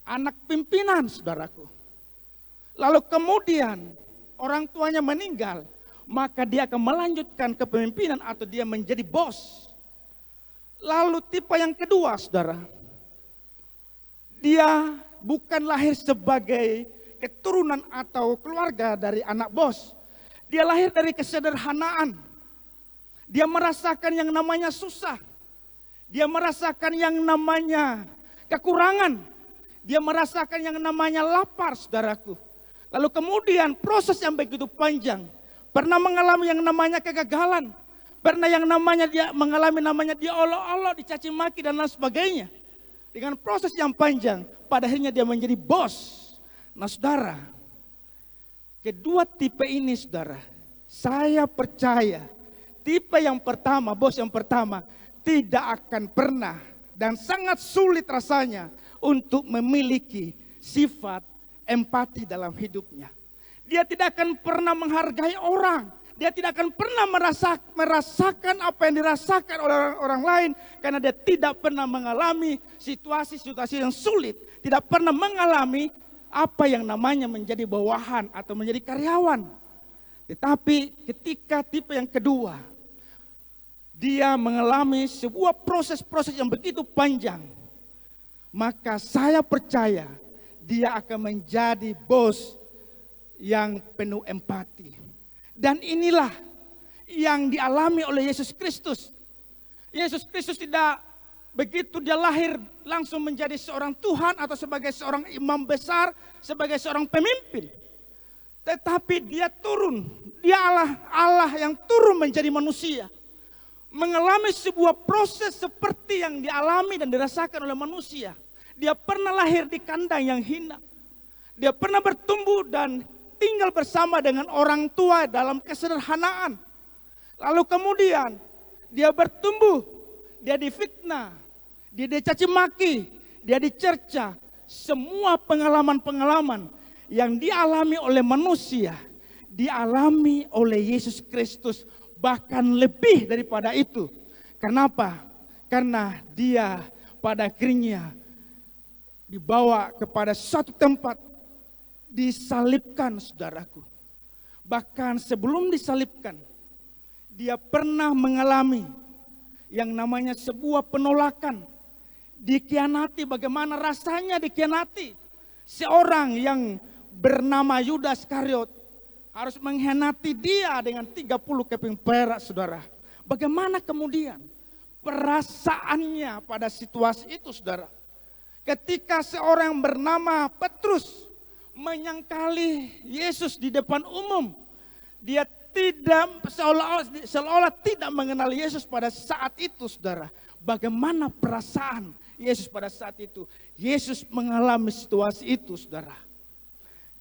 D: anak pimpinan, saudaraku. Lalu kemudian orang tuanya meninggal, maka dia akan melanjutkan kepemimpinan atau dia menjadi bos. Lalu tipe yang kedua, saudara, dia bukan lahir sebagai keturunan atau keluarga dari anak bos. Dia lahir dari kesederhanaan. Dia merasakan yang namanya susah. Dia merasakan yang namanya kekurangan. Dia merasakan yang namanya lapar, saudaraku. Lalu kemudian proses yang begitu panjang. Pernah mengalami yang namanya kegagalan. Pernah yang namanya dia mengalami namanya diolok-olok, dicaci maki dan lain sebagainya. Dengan proses yang panjang, pada akhirnya dia menjadi bos. Nah, saudara, kedua tipe ini, saudara, saya percaya tipe yang pertama, bos yang pertama, tidak akan pernah dan sangat sulit rasanya untuk memiliki sifat empati dalam hidupnya. Dia tidak akan pernah menghargai orang. Dia tidak akan pernah merasakan apa yang dirasakan oleh orang lain. Karena dia tidak pernah mengalami situasi-situasi yang sulit. Tidak pernah mengalami apa yang namanya menjadi bawahan atau menjadi karyawan. Tetapi ketika tipe yang kedua, dia mengalami sebuah proses-proses yang begitu panjang, maka saya percaya dia akan menjadi bos yang penuh empati. Dan inilah yang dialami oleh Yesus Kristus. Yesus Kristus tidak begitu dia lahir langsung menjadi seorang Tuhan atau sebagai seorang imam besar, sebagai seorang pemimpin. Tetapi dia turun, dia Allah yang turun menjadi manusia. Mengalami sebuah proses seperti yang dialami dan dirasakan oleh manusia. Dia pernah lahir di kandang yang hina. Dia pernah bertumbuh dan tinggal bersama dengan orang tua dalam kesederhanaan. Lalu kemudian dia bertumbuh, dia difitnah, dia dicaci maki, dia dicerca. Semua pengalaman-pengalaman yang dialami oleh manusia, dialami oleh Yesus Kristus, bahkan lebih daripada itu. Kenapa? Karena dia pada akhirnya dibawa kepada suatu tempat, disalibkan, saudaraku. Bahkan sebelum disalibkan, dia pernah mengalami yang namanya sebuah penolakan. Dikhianati, bagaimana rasanya dikhianati. Seorang yang bernama Yudas Iskariot harus mengkhianati dia dengan 30 keping perak, saudara. Bagaimana kemudian perasaannya pada situasi itu, saudara. Ketika seorang yang bernama Petrus menyangkali Yesus di depan umum, dia tidak seolah-olah tidak mengenal Yesus pada saat itu, saudara. Bagaimana perasaan Yesus pada saat itu? Yesus mengalami situasi itu, saudara.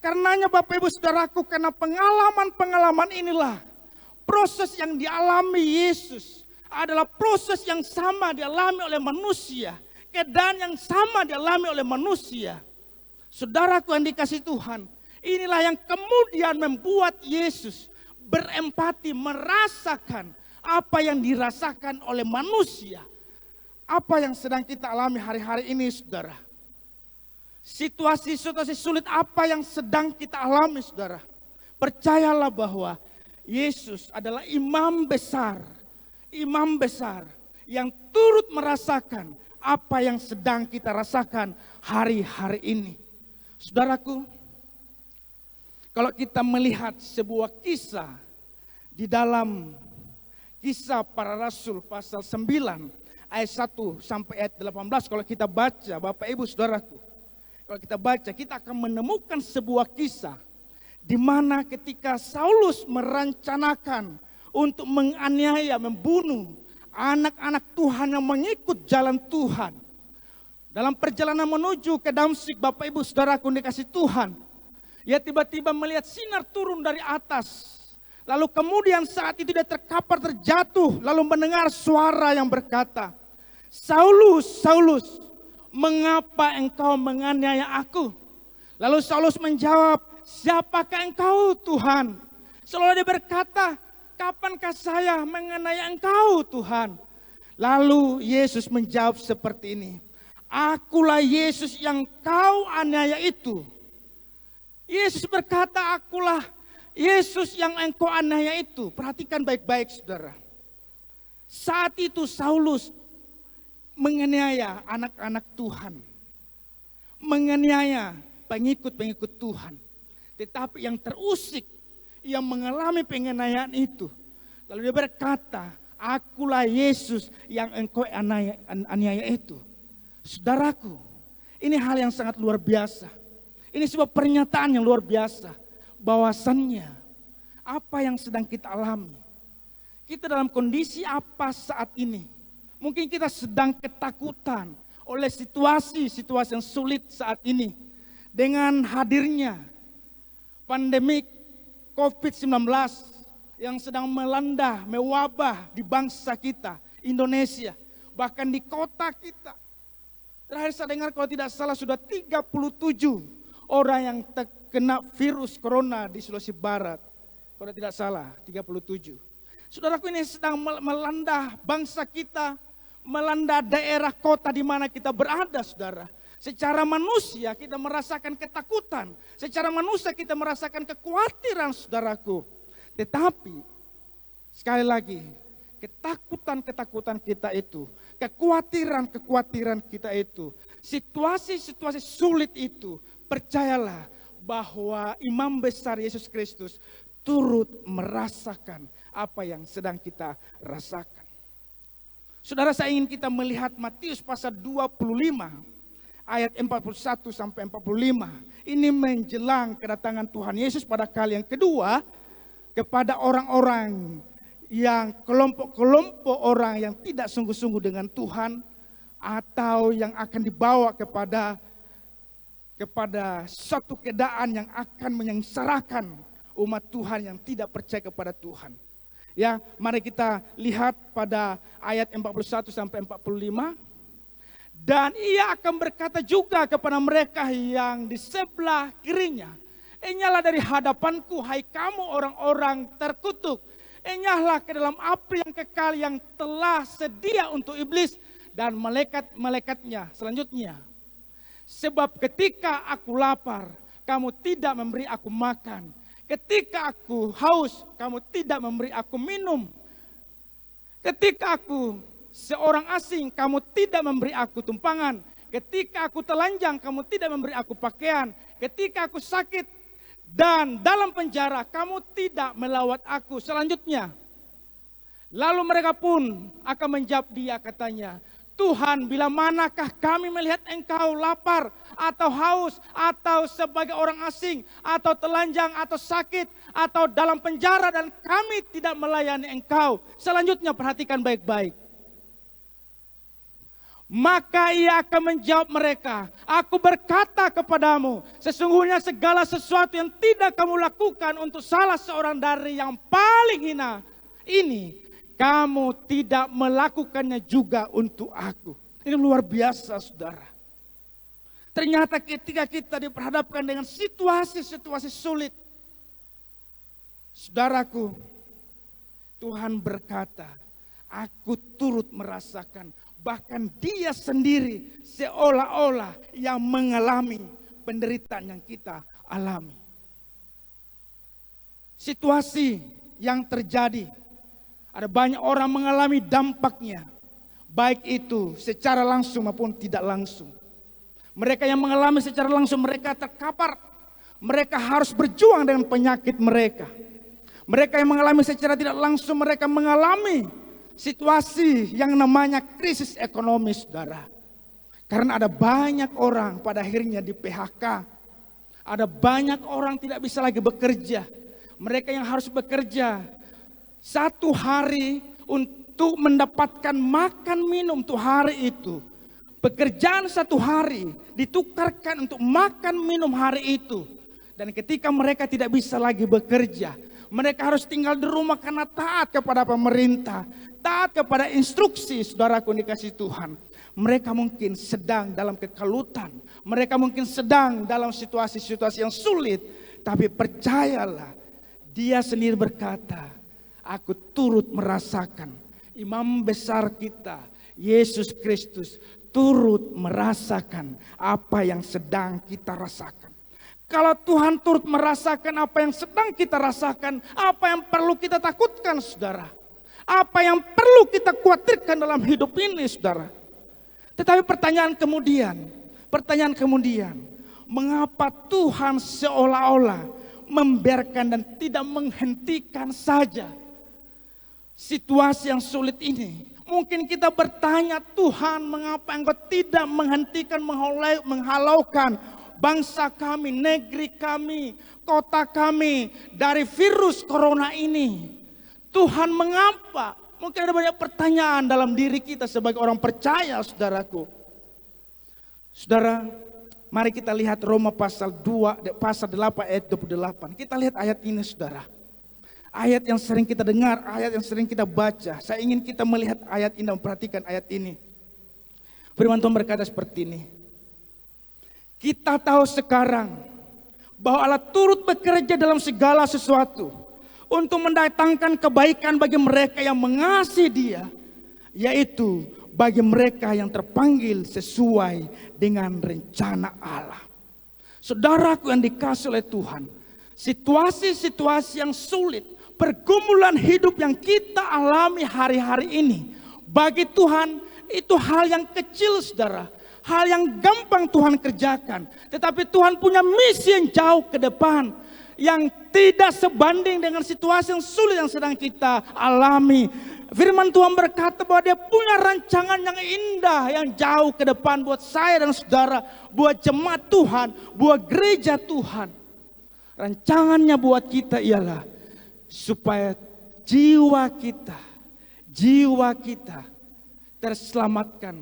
D: Karenanya Bapak Ibu Saudaraku, karena pengalaman-pengalaman inilah proses yang dialami Yesus adalah proses yang sama dialami oleh manusia. Keadaan yang sama dialami oleh manusia. Saudaraku yang dikasihi Tuhan, inilah yang kemudian membuat Yesus berempati, merasakan apa yang dirasakan oleh manusia. Apa yang sedang kita alami hari-hari ini, saudara. Situasi-situasi sulit apa yang sedang kita alami, saudara. Percayalah bahwa Yesus adalah imam besar yang turut merasakan apa yang sedang kita rasakan hari-hari ini. Saudaraku, kalau kita melihat sebuah kisah di dalam Kisah Para Rasul pasal 9 ayat 1 sampai ayat 18, kalau kita baca, Bapak Ibu Saudaraku, kalau kita baca, kita akan menemukan sebuah kisah di mana ketika Saulus merencanakan untuk menganiaya, membunuh anak-anak Tuhan yang mengikut jalan Tuhan. Dalam perjalanan menuju ke Damsyik, Bapak Ibu Saudaraku dikasih Tuhan, ia tiba-tiba melihat sinar turun dari atas. Lalu kemudian saat itu dia terkapar, terjatuh, lalu mendengar suara yang berkata, Saulus, Saulus, mengapa engkau menganiaya aku? Lalu Saulus menjawab, siapakah engkau Tuhan? Seolah dia berkata, kapankah saya menganiaya engkau Tuhan? Lalu Yesus menjawab seperti ini, akulah Yesus yang kau aniaya itu. Yesus berkata, akulah Yesus yang engkau aniaya itu. Perhatikan baik-baik, saudara. Saat itu Saulus menganiaya anak-anak Tuhan, menganiaya pengikut-pengikut Tuhan. Tetapi yang terusik, yang mengalami penganiayaan itu, lalu dia berkata, akulah Yesus yang engkau aniaya itu. Saudaraku, ini hal yang sangat luar biasa. Ini sebuah pernyataan yang luar biasa. Bahwasannya apa yang sedang kita alami, kita dalam kondisi apa saat ini. Mungkin kita sedang ketakutan oleh situasi-situasi yang sulit saat ini. Dengan hadirnya pandemi COVID-19 yang sedang melanda, mewabah di bangsa kita, Indonesia. Bahkan di kota kita. Terakhir saya dengar kalau tidak salah sudah 37 orang yang terkena virus corona di Sulawesi Barat. Kalau tidak salah 37. Saudaraku, ini sedang melanda bangsa kita, melanda daerah kota di mana kita berada, saudara. Secara manusia kita merasakan ketakutan. Secara manusia kita merasakan kekhawatiran, saudaraku. Tetapi sekali lagi, ketakutan-ketakutan kita itu, kekhawatiran-kekhawatiran kita itu, situasi-situasi sulit itu, percayalah bahwa imam besar Yesus Kristus turut merasakan apa yang sedang kita rasakan. Saudara, saya ingin kita melihat Matius pasal 25 ayat 41 sampai 45. Ini menjelang kedatangan Tuhan Yesus pada kali yang kedua kepada orang-orang yang kelompok-kelompok orang yang tidak sungguh-sungguh dengan Tuhan atau yang akan dibawa kepada suatu keadaan yang akan menyengsarakan umat Tuhan yang tidak percaya kepada Tuhan. Ya, mari kita lihat pada ayat 41 sampai 45. Dan ia akan berkata juga kepada mereka yang di sebelah kirinya, "Enyahlah dari hadapanku, hai kamu orang-orang terkutuk. Enyahlah ke dalam api yang kekal yang telah sedia untuk iblis dan malaikat-malaikatnya." Selanjutnya, "Sebab ketika aku lapar, kamu tidak memberi aku makan. Ketika aku haus, kamu tidak memberi aku minum. Ketika aku seorang asing, kamu tidak memberi aku tumpangan. Ketika aku telanjang, kamu tidak memberi aku pakaian. Ketika aku sakit dan dalam penjara, kamu tidak melawat aku." Selanjutnya, lalu mereka pun akan menjawab dia, katanya, "Tuhan, bila manakah kami melihat engkau lapar atau haus atau sebagai orang asing atau telanjang atau sakit atau dalam penjara dan kami tidak melayani engkau?" Selanjutnya perhatikan baik-baik. Maka ia akan menjawab mereka, "Aku berkata kepadamu, sesungguhnya segala sesuatu yang tidak kamu lakukan untuk salah seorang dari yang paling hina ini, kamu tidak melakukannya juga untuk aku." Ini luar biasa, saudara. Ternyata ketika kita diperhadapkan dengan situasi-situasi sulit, saudaraku, Tuhan berkata, "Aku turut merasakan." Bahkan dia sendiri seolah-olah yang mengalami penderitaan yang kita alami. Situasi yang terjadi, ada banyak orang mengalami dampaknya, baik itu secara langsung maupun tidak langsung. Mereka yang mengalami secara langsung, mereka terkapar, mereka harus berjuang dengan penyakit mereka. Mereka yang mengalami secara tidak langsung, mereka mengalami situasi yang namanya krisis ekonomi, saudara. Karena ada banyak orang pada akhirnya di PHK. Ada banyak orang tidak bisa lagi bekerja. Mereka yang harus bekerja satu hari untuk mendapatkan makan minum untuk hari itu. Pekerjaan satu hari ditukarkan untuk makan minum hari itu. Dan ketika mereka tidak bisa lagi bekerja, mereka harus tinggal di rumah karena taat kepada pemerintah, taat kepada instruksi, saudaraku dikasih Tuhan. Mereka mungkin sedang dalam kekalutan, mereka mungkin sedang dalam situasi-situasi yang sulit. Tapi percayalah, dia sendiri berkata, "Aku turut merasakan." Imam besar kita, Yesus Kristus, turut merasakan apa yang sedang kita rasakan. Kalau Tuhan turut merasakan apa yang sedang kita rasakan, apa yang perlu kita takutkan, saudara? Apa yang perlu kita khawatirkan dalam hidup ini, saudara? Tetapi pertanyaan kemudian, mengapa Tuhan seolah-olah membiarkan dan tidak menghentikan saja situasi yang sulit ini? Mungkin kita bertanya, "Tuhan, mengapa Engkau tidak menghentikan, menghalaukan bangsa kami, negeri kami, kota kami dari virus corona ini? Tuhan, mengapa?" Mungkin ada banyak pertanyaan dalam diri kita sebagai orang percaya, saudaraku. Saudara, mari kita lihat Roma pasal 8 ayat 28. Kita lihat ayat ini, saudara. Ayat yang sering kita dengar, ayat yang sering kita baca. Saya ingin kita melihat ayat ini dan memperhatikan ayat ini. Firman Tuhan berkata seperti ini. "Kita tahu sekarang bahwa Allah turut bekerja dalam segala sesuatu untuk mendatangkan kebaikan bagi mereka yang mengasihi Dia, yaitu bagi mereka yang terpanggil sesuai dengan rencana Allah." Saudaraku yang dikasihi oleh Tuhan, situasi-situasi yang sulit, pergumulan hidup yang kita alami hari-hari ini, bagi Tuhan itu hal yang kecil, saudara. Hal yang gampang Tuhan kerjakan. Tetapi Tuhan punya misi yang jauh ke depan, yang tidak sebanding dengan situasi yang sulit yang sedang kita alami. Firman Tuhan berkata bahwa dia punya rancangan yang indah, yang jauh ke depan buat saya dan saudara, buat jemaat Tuhan, buat gereja Tuhan. Rancangannya buat kita ialah supaya jiwa kita terselamatkan.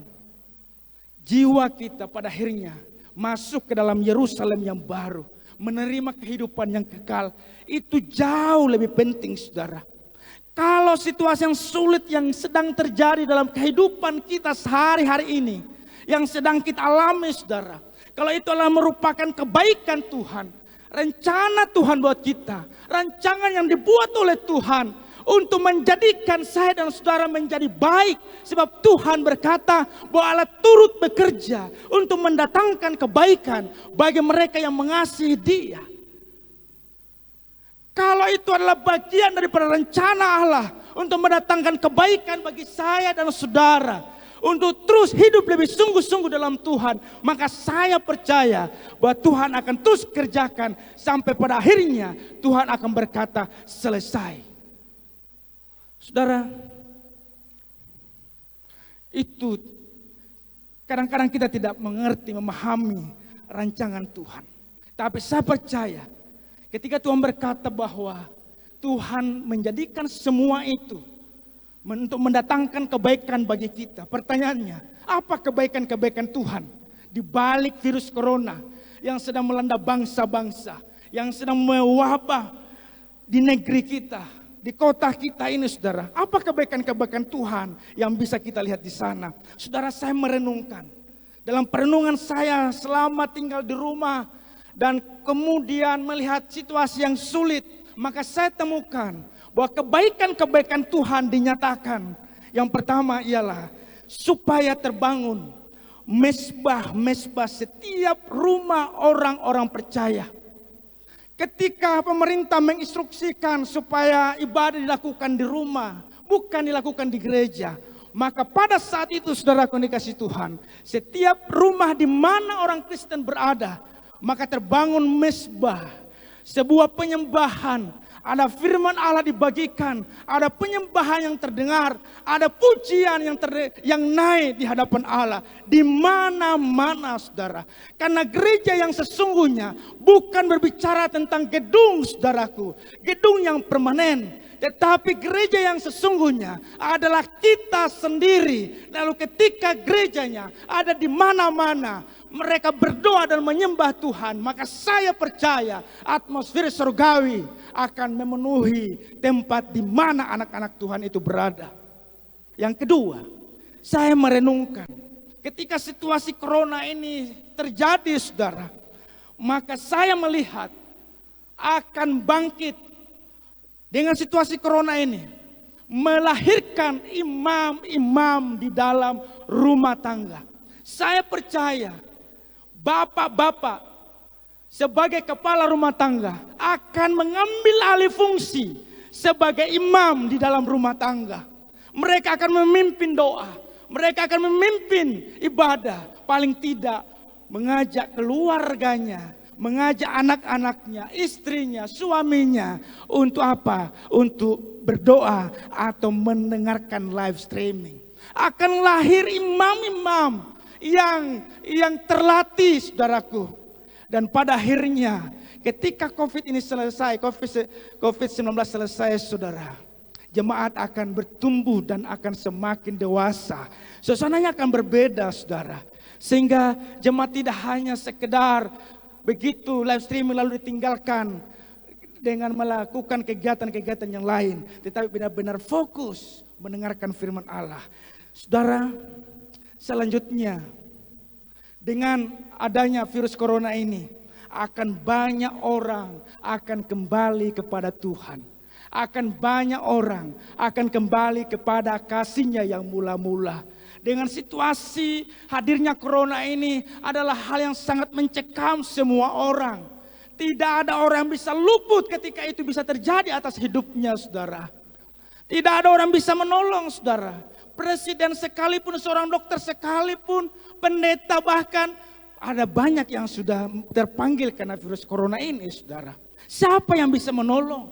D: Jiwa kita pada akhirnya masuk ke dalam Yerusalem yang baru, menerima kehidupan yang kekal. Itu jauh lebih penting, saudara. Kalau situasi yang sulit yang sedang terjadi dalam kehidupan kita sehari-hari ini, yang sedang kita alami, saudara, kalau itu adalah merupakan kebaikan Tuhan, rencana Tuhan buat kita, rancangan yang dibuat oleh Tuhan untuk menjadikan saya dan saudara menjadi baik. Sebab Tuhan berkata bahwa Allah turut bekerja untuk mendatangkan kebaikan bagi mereka yang mengasihi Dia. Kalau itu adalah bagian daripada rencana Allah untuk mendatangkan kebaikan bagi saya dan saudara, untuk terus hidup lebih sungguh-sungguh dalam Tuhan, maka saya percaya bahwa Tuhan akan terus kerjakan sampai pada akhirnya Tuhan akan berkata selesai. Saudara, itu kadang-kadang kita tidak mengerti, memahami rancangan Tuhan. Tapi saya percaya ketika Tuhan berkata bahwa Tuhan menjadikan semua itu untuk mendatangkan kebaikan bagi kita. Pertanyaannya, apa kebaikan-kebaikan Tuhan di balik virus corona yang sedang melanda bangsa-bangsa, yang sedang mewabah di negeri kita, di kota kita ini, saudara? Apa kebaikan-kebaikan Tuhan yang bisa kita lihat di sana? Saudara, saya merenungkan. Dalam perenungan saya selama tinggal di rumah dan kemudian melihat situasi yang sulit, maka saya temukan bahwa kebaikan-kebaikan Tuhan dinyatakan. Yang pertama ialah supaya terbangun mesbah-mesbah setiap rumah orang-orang percaya. Ketika pemerintah menginstruksikan supaya ibadah dilakukan di rumah, bukan dilakukan di gereja, maka pada saat itu, saudara dikasihi Tuhan, setiap rumah di mana orang Kristen berada, maka terbangun mesbah, sebuah penyembahan. Ada firman Allah dibagikan, ada penyembahan yang terdengar, ada pujian yang naik di hadapan Allah di mana-mana, saudara. Karena gereja yang sesungguhnya bukan berbicara tentang gedung, saudaraku, gedung yang permanen, tetapi gereja yang sesungguhnya adalah kita sendiri. Lalu ketika gerejanya ada di mana-mana, mereka berdoa dan menyembah Tuhan, maka saya percaya atmosfer surgawi akan memenuhi tempat di mana anak-anak Tuhan itu berada. Yang kedua, saya merenungkan ketika situasi corona ini terjadi, saudara, maka saya melihat akan bangkit dengan situasi corona ini, melahirkan imam-imam di dalam rumah tangga. Saya percaya bapak-bapak sebagai kepala rumah tangga akan mengambil alih fungsi sebagai imam di dalam rumah tangga. Mereka akan memimpin doa, mereka akan memimpin ibadah, paling tidak mengajak keluarganya, mengajak anak-anaknya, istrinya, suaminya untuk apa? Untuk berdoa atau mendengarkan live streaming. Akan lahir imam-imam yang terlatih, saudaraku. Dan pada akhirnya ketika COVID ini selesai, COVID-19 selesai, saudara, jemaat akan bertumbuh dan akan semakin dewasa. Suasananya akan berbeda, saudara. Sehingga jemaat tidak hanya sekedar begitu live streaming lalu ditinggalkan dengan melakukan kegiatan-kegiatan yang lain, tetapi benar-benar fokus mendengarkan firman Allah. Saudara, selanjutnya dengan adanya virus corona ini, akan banyak orang akan kembali kepada Tuhan. Akan banyak orang akan kembali kepada kasih-Nya yang mula-mula. Dengan situasi hadirnya corona ini adalah hal yang sangat mencekam semua orang. Tidak ada orang yang bisa luput ketika itu bisa terjadi atas hidupnya, saudara. Tidak ada orang bisa menolong, saudara. Presiden sekalipun, seorang dokter sekalipun, pendeta bahkan, ada banyak yang sudah terpanggil karena virus corona ini, saudara. Siapa yang bisa menolong?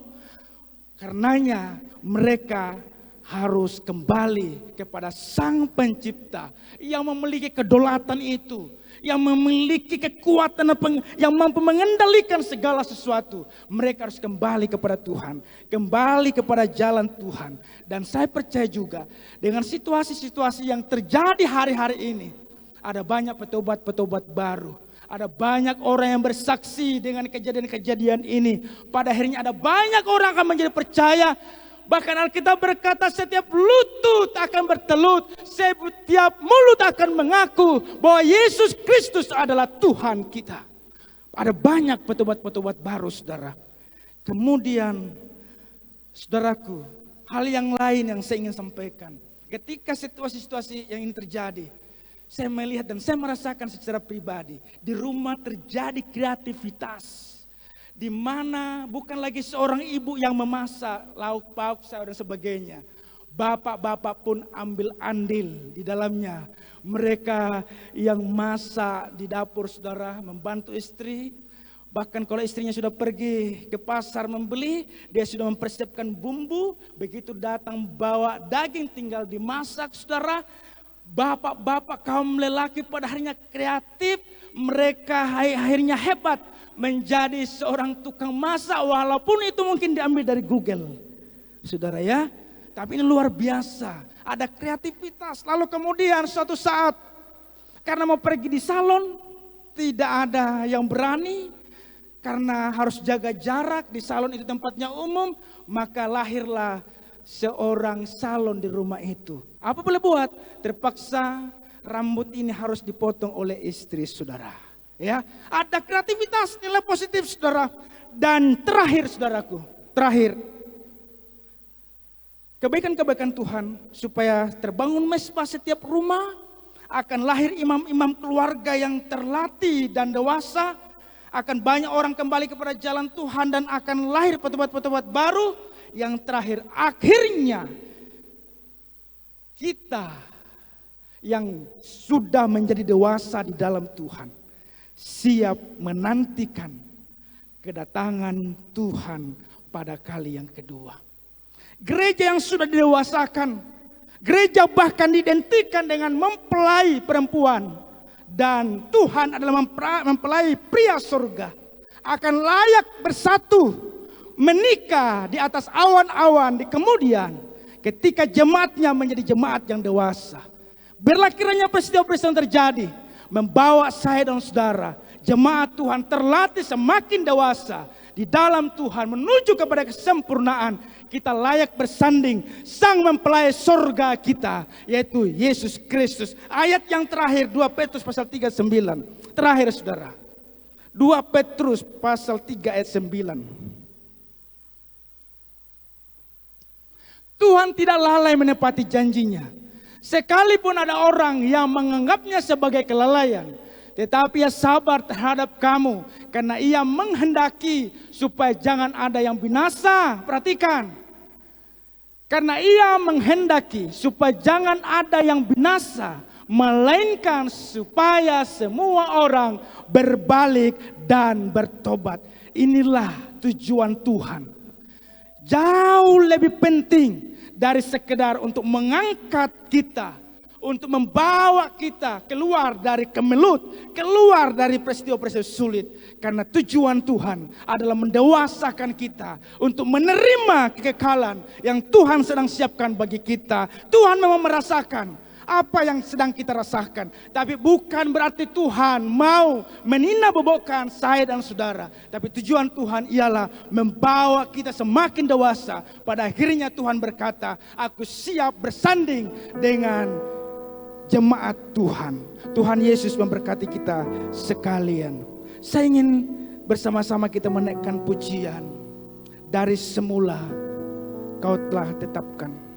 D: Karenanya mereka harus kembali kepada Sang Pencipta yang memiliki kedaulatan itu, yang memiliki kekuatan yang mampu mengendalikan segala sesuatu. Mereka harus kembali kepada Tuhan, kembali kepada jalan Tuhan. Dan saya percaya juga dengan situasi-situasi yang terjadi hari-hari ini, ada banyak petobat-petobat baru. Ada banyak orang yang bersaksi dengan kejadian-kejadian ini. Pada akhirnya ada banyak orang akan menjadi percaya. Bahkan Alkitab berkata setiap lutut akan bertelut, setiap mulut akan mengaku bahwa Yesus Kristus adalah Tuhan kita. Ada banyak petobat-petobat baru, saudara. Kemudian, saudaraku, hal yang lain yang saya ingin sampaikan. Ketika situasi-situasi yang ini terjadi, saya melihat dan saya merasakan secara pribadi, di rumah terjadi kreativitas. Di mana bukan lagi seorang ibu yang memasak lauk pauk sayur dan sebagainya. Bapak-bapak pun ambil andil di dalamnya. Mereka yang masak di dapur, saudara, membantu istri. Bahkan kalau istrinya sudah pergi ke pasar membeli, dia sudah mempersiapkan bumbu. Begitu datang bawa daging tinggal dimasak, saudara. Bapak-bapak kaum lelaki pada akhirnya kreatif. Mereka akhirnya hebat menjadi seorang tukang masak, walaupun itu mungkin diambil dari Google, saudara ya. Tapi ini luar biasa, ada kreativitas. Lalu kemudian suatu saat, karena mau pergi di salon, tidak ada yang berani, karena harus jaga jarak, di salon itu tempatnya umum, maka lahirlah seorang salon di rumah itu. Apa boleh buat? Terpaksa rambut ini harus dipotong oleh istri, saudara. Ya, ada kreativitas, nilai positif, saudara. Dan terakhir, saudaraku, terakhir, kebaikan-kebaikan Tuhan supaya terbangun mesbah setiap rumah, akan lahir imam-imam keluarga yang terlatih dan dewasa, akan banyak orang kembali kepada jalan Tuhan dan akan lahir petobat-petobat baru. Yang terakhir, akhirnya kita yang sudah menjadi dewasa di dalam Tuhan siap menantikan kedatangan Tuhan pada kali yang kedua. Gereja yang sudah didewasakan, gereja bahkan diidentikan dengan mempelai perempuan, dan Tuhan adalah mempelai pria surga, akan layak bersatu menikah di atas awan-awan di kemudian ketika jemaatnya menjadi jemaat yang dewasa. Biarlah kiranya peristiwa-peristiwa yang terjadi membawa saya dan saudara, jemaat Tuhan terlatih semakin dewasa di dalam Tuhan menuju kepada kesempurnaan. Kita layak bersanding sang mempelai surga kita, yaitu Yesus Kristus. Ayat yang terakhir 2 Petrus pasal 3:9. Terakhir, saudara. 2 Petrus pasal 3 ayat 9. Tuhan tidak lalai menepati janjinya. Sekalipun ada orang yang menganggapnya sebagai kelalaian, tetapi ia sabar terhadap kamu, karena ia menghendaki supaya jangan ada yang binasa. Perhatikan. Karena ia menghendaki supaya jangan ada yang binasa, melainkan supaya semua orang berbalik dan bertobat. Inilah tujuan Tuhan. Jauh lebih penting dari sekedar untuk mengangkat kita, untuk membawa kita keluar dari kemelut, keluar dari peristiwa-peristiwa sulit. Karena tujuan Tuhan adalah mendewasakan kita untuk menerima kekekalan yang Tuhan sedang siapkan bagi kita. Tuhan memang merasakan apa yang sedang kita rasakan, tapi bukan berarti Tuhan mau menina bobokkan saya dan saudara. Tapi tujuan Tuhan ialah membawa kita semakin dewasa. Pada akhirnya Tuhan berkata, aku siap bersanding dengan jemaat Tuhan. Tuhan Yesus memberkati kita sekalian. Saya ingin bersama-sama kita menaikkan pujian. Dari semula Kau telah tetapkan.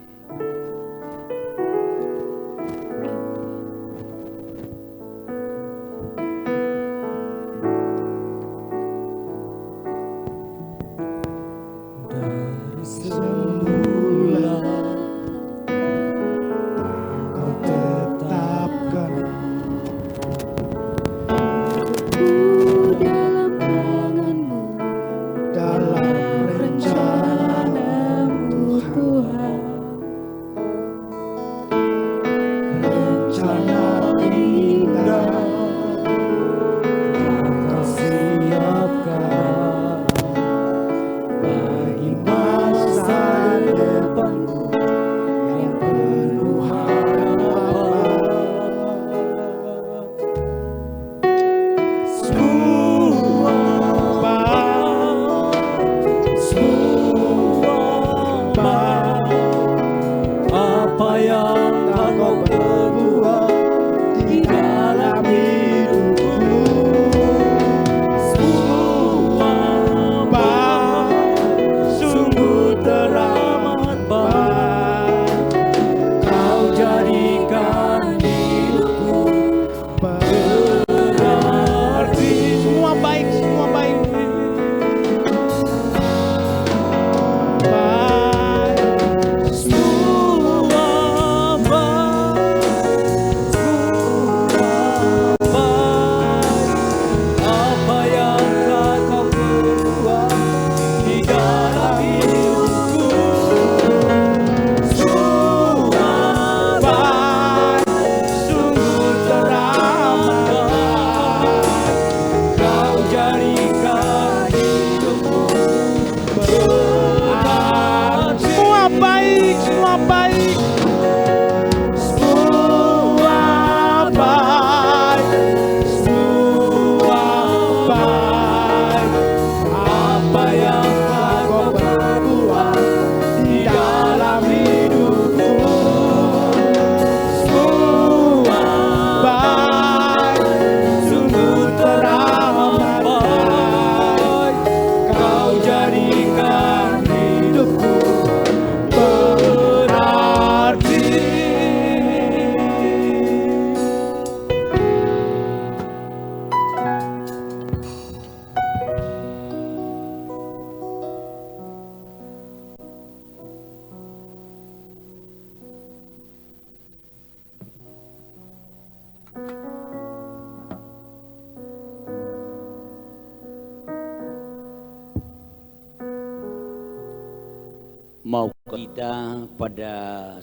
B: mau kita pada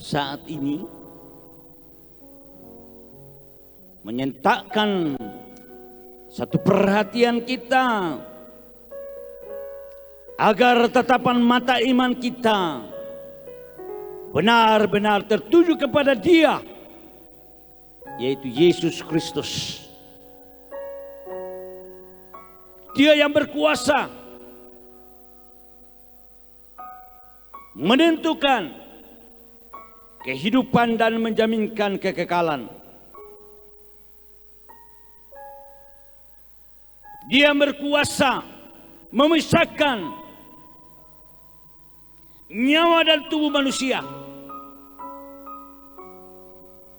B: saat ini menyentakkan satu perhatian kita agar tatapan mata iman kita benar-benar tertuju kepada Dia, yaitu Yesus Kristus. Dia yang berkuasa menentukan kehidupan dan menjaminkan kekekalan. Dia berkuasa memisahkan nyawa dan tubuh manusia.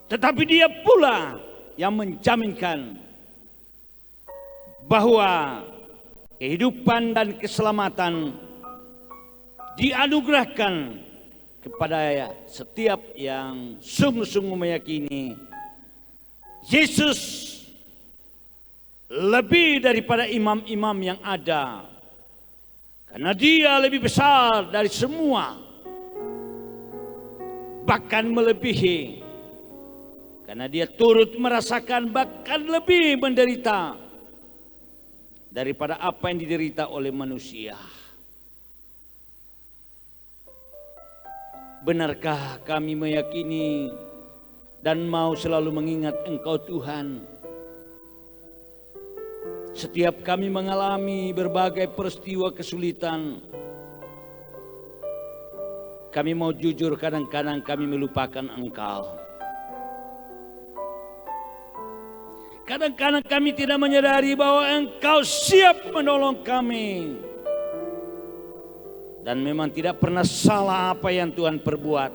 B: Tetapi Dia pula yang menjaminkan bahwa kehidupan dan keselamatan dianugerahkan kepada setiap yang sungguh-sungguh meyakini Yesus lebih daripada imam-imam yang ada, karena Dia lebih besar dari semua, bahkan melebihi, karena Dia turut merasakan bahkan lebih menderita daripada apa yang diderita oleh manusia. Benarkah kami meyakini dan mau selalu mengingat Engkau Tuhan? Setiap kami mengalami berbagai peristiwa kesulitan, kami mau jujur, kadang-kadang kami melupakan Engkau. Kadang-kadang kami tidak menyadari bahwa Engkau siap menolong kami. Dan memang tidak pernah salah apa yang Tuhan perbuat.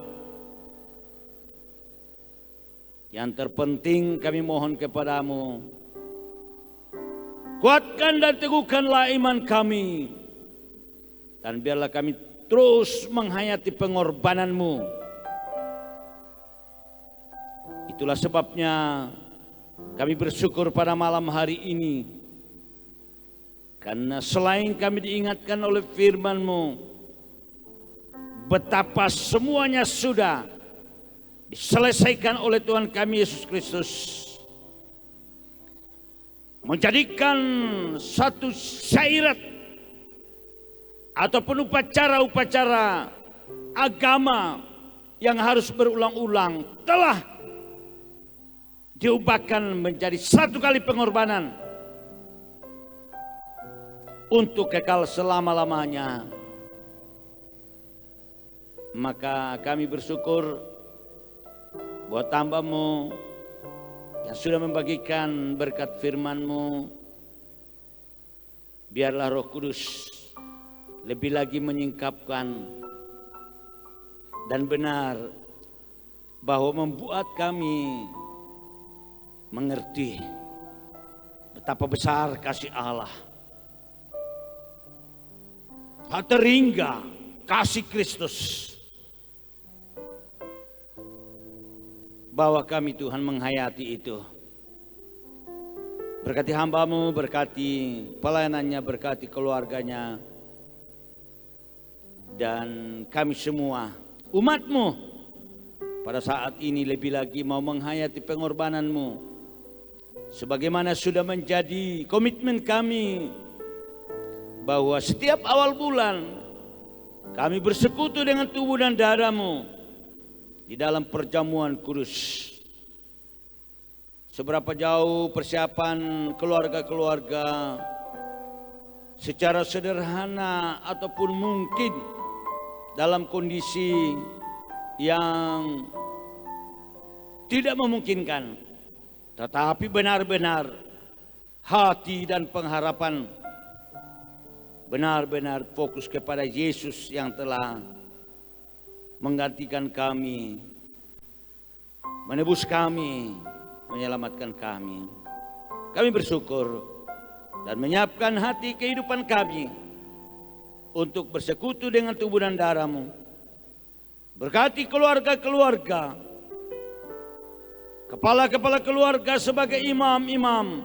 B: Yang terpenting kami mohon kepadamu, kuatkan dan teguhkanlah iman kami. Dan biarlah kami terus menghayati pengorbanan-Mu. Itulah sebabnya kami bersyukur pada malam hari ini. Karena selain kami diingatkan oleh firman-Mu, betapa semuanya sudah diselesaikan oleh Tuhan kami Yesus Kristus, menjadikan satu syairat ataupun upacara-upacara agama yang harus berulang-ulang telah diubahkan menjadi satu kali pengorbanan untuk kekal selama-lamanya. Maka kami bersyukur buat hamba-Mu yang sudah membagikan berkat firman-Mu. Biarlah Roh Kudus lebih lagi menyingkapkan dan benar bahwa membuat kami mengerti betapa besar kasih Allah, tak terhingga kasih Kristus, bahwa kami Tuhan menghayati itu. Berkati hamba-Mu, berkati pelayanannya, berkati keluarganya, dan kami semua umat-Mu pada saat ini lebih lagi mau menghayati pengorbanan-Mu sebagaimana sudah menjadi komitmen kami, bahwa setiap awal bulan kami bersekutu dengan tubuh dan darah-Mu di dalam perjamuan kudus. Seberapa jauh persiapan keluarga-keluarga secara sederhana ataupun mungkin dalam kondisi yang tidak memungkinkan, tetapi benar-benar hati dan pengharapan benar-benar fokus kepada Yesus yang telah menggantikan kami, menebus kami, menyelamatkan kami. Kami bersyukur dan menyiapkan hati kehidupan kami untuk bersekutu dengan tubuh dan darah-Mu. Berkati keluarga-keluarga, kepala-kepala keluarga sebagai imam-imam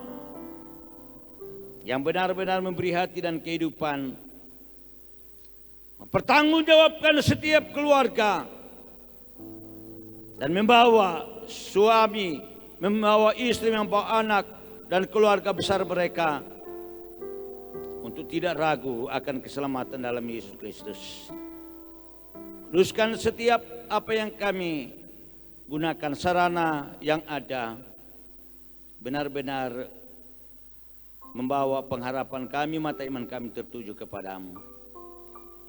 B: yang benar-benar memberi hati dan kehidupan, mempertanggungjawabkan setiap keluarga dan membawa suami, membawa istri, membawa anak dan keluarga besar mereka untuk tidak ragu akan keselamatan dalam Yesus Kristus. Kuduskan setiap apa yang kami gunakan, sarana yang ada, benar-benar membawa pengharapan kami, mata iman kami tertuju kepadamu.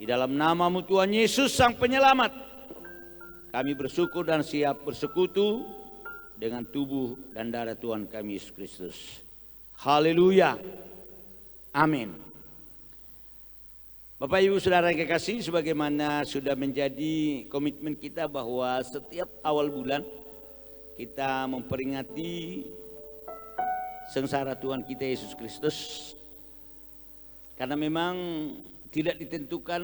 B: Di dalam nama-Mu Tuhan Yesus Sang Penyelamat, kami bersyukur dan siap bersekutu dengan tubuh dan darah Tuhan kami Yesus Kristus. Haleluya. Amin. Bapak Ibu Saudara yang kekasih, sebagaimana sudah menjadi komitmen kita bahwa setiap awal bulan kita memperingati sengsara Tuhan kita Yesus Kristus. Karena memang tidak ditentukan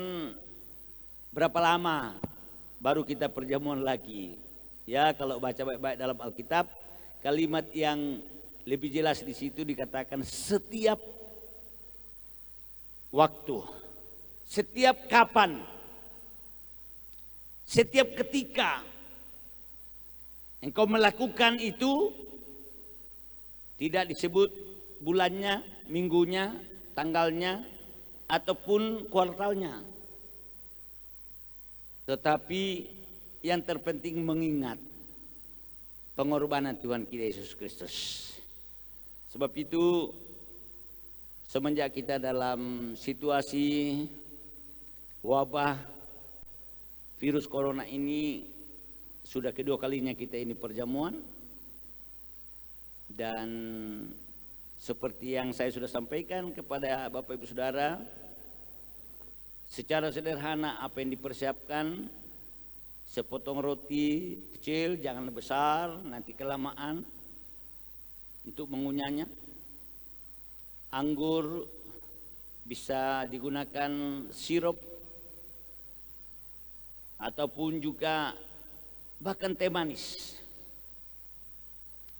B: berapa lama baru kita perjamuan lagi. Ya, kalau baca baik-baik dalam Alkitab, kalimat yang lebih jelas di situ dikatakan setiap waktu, setiap kapan, setiap ketika engkau melakukan itu, tidak disebut bulannya, minggunya, tanggalnya, ataupun kuartalnya. Tetapi yang terpenting mengingat pengorbanan Tuhan kita Yesus Kristus. Sebab itu semenjak kita dalam situasi wabah virus corona ini, sudah kedua kalinya kita ini perjamuan. Dan seperti yang saya sudah sampaikan kepada Bapak Ibu Saudara, secara sederhana apa yang dipersiapkan, sepotong roti kecil, jangan besar, nanti kelamaan untuk mengunyahnya. Anggur bisa digunakan sirup ataupun juga bahkan teh manis.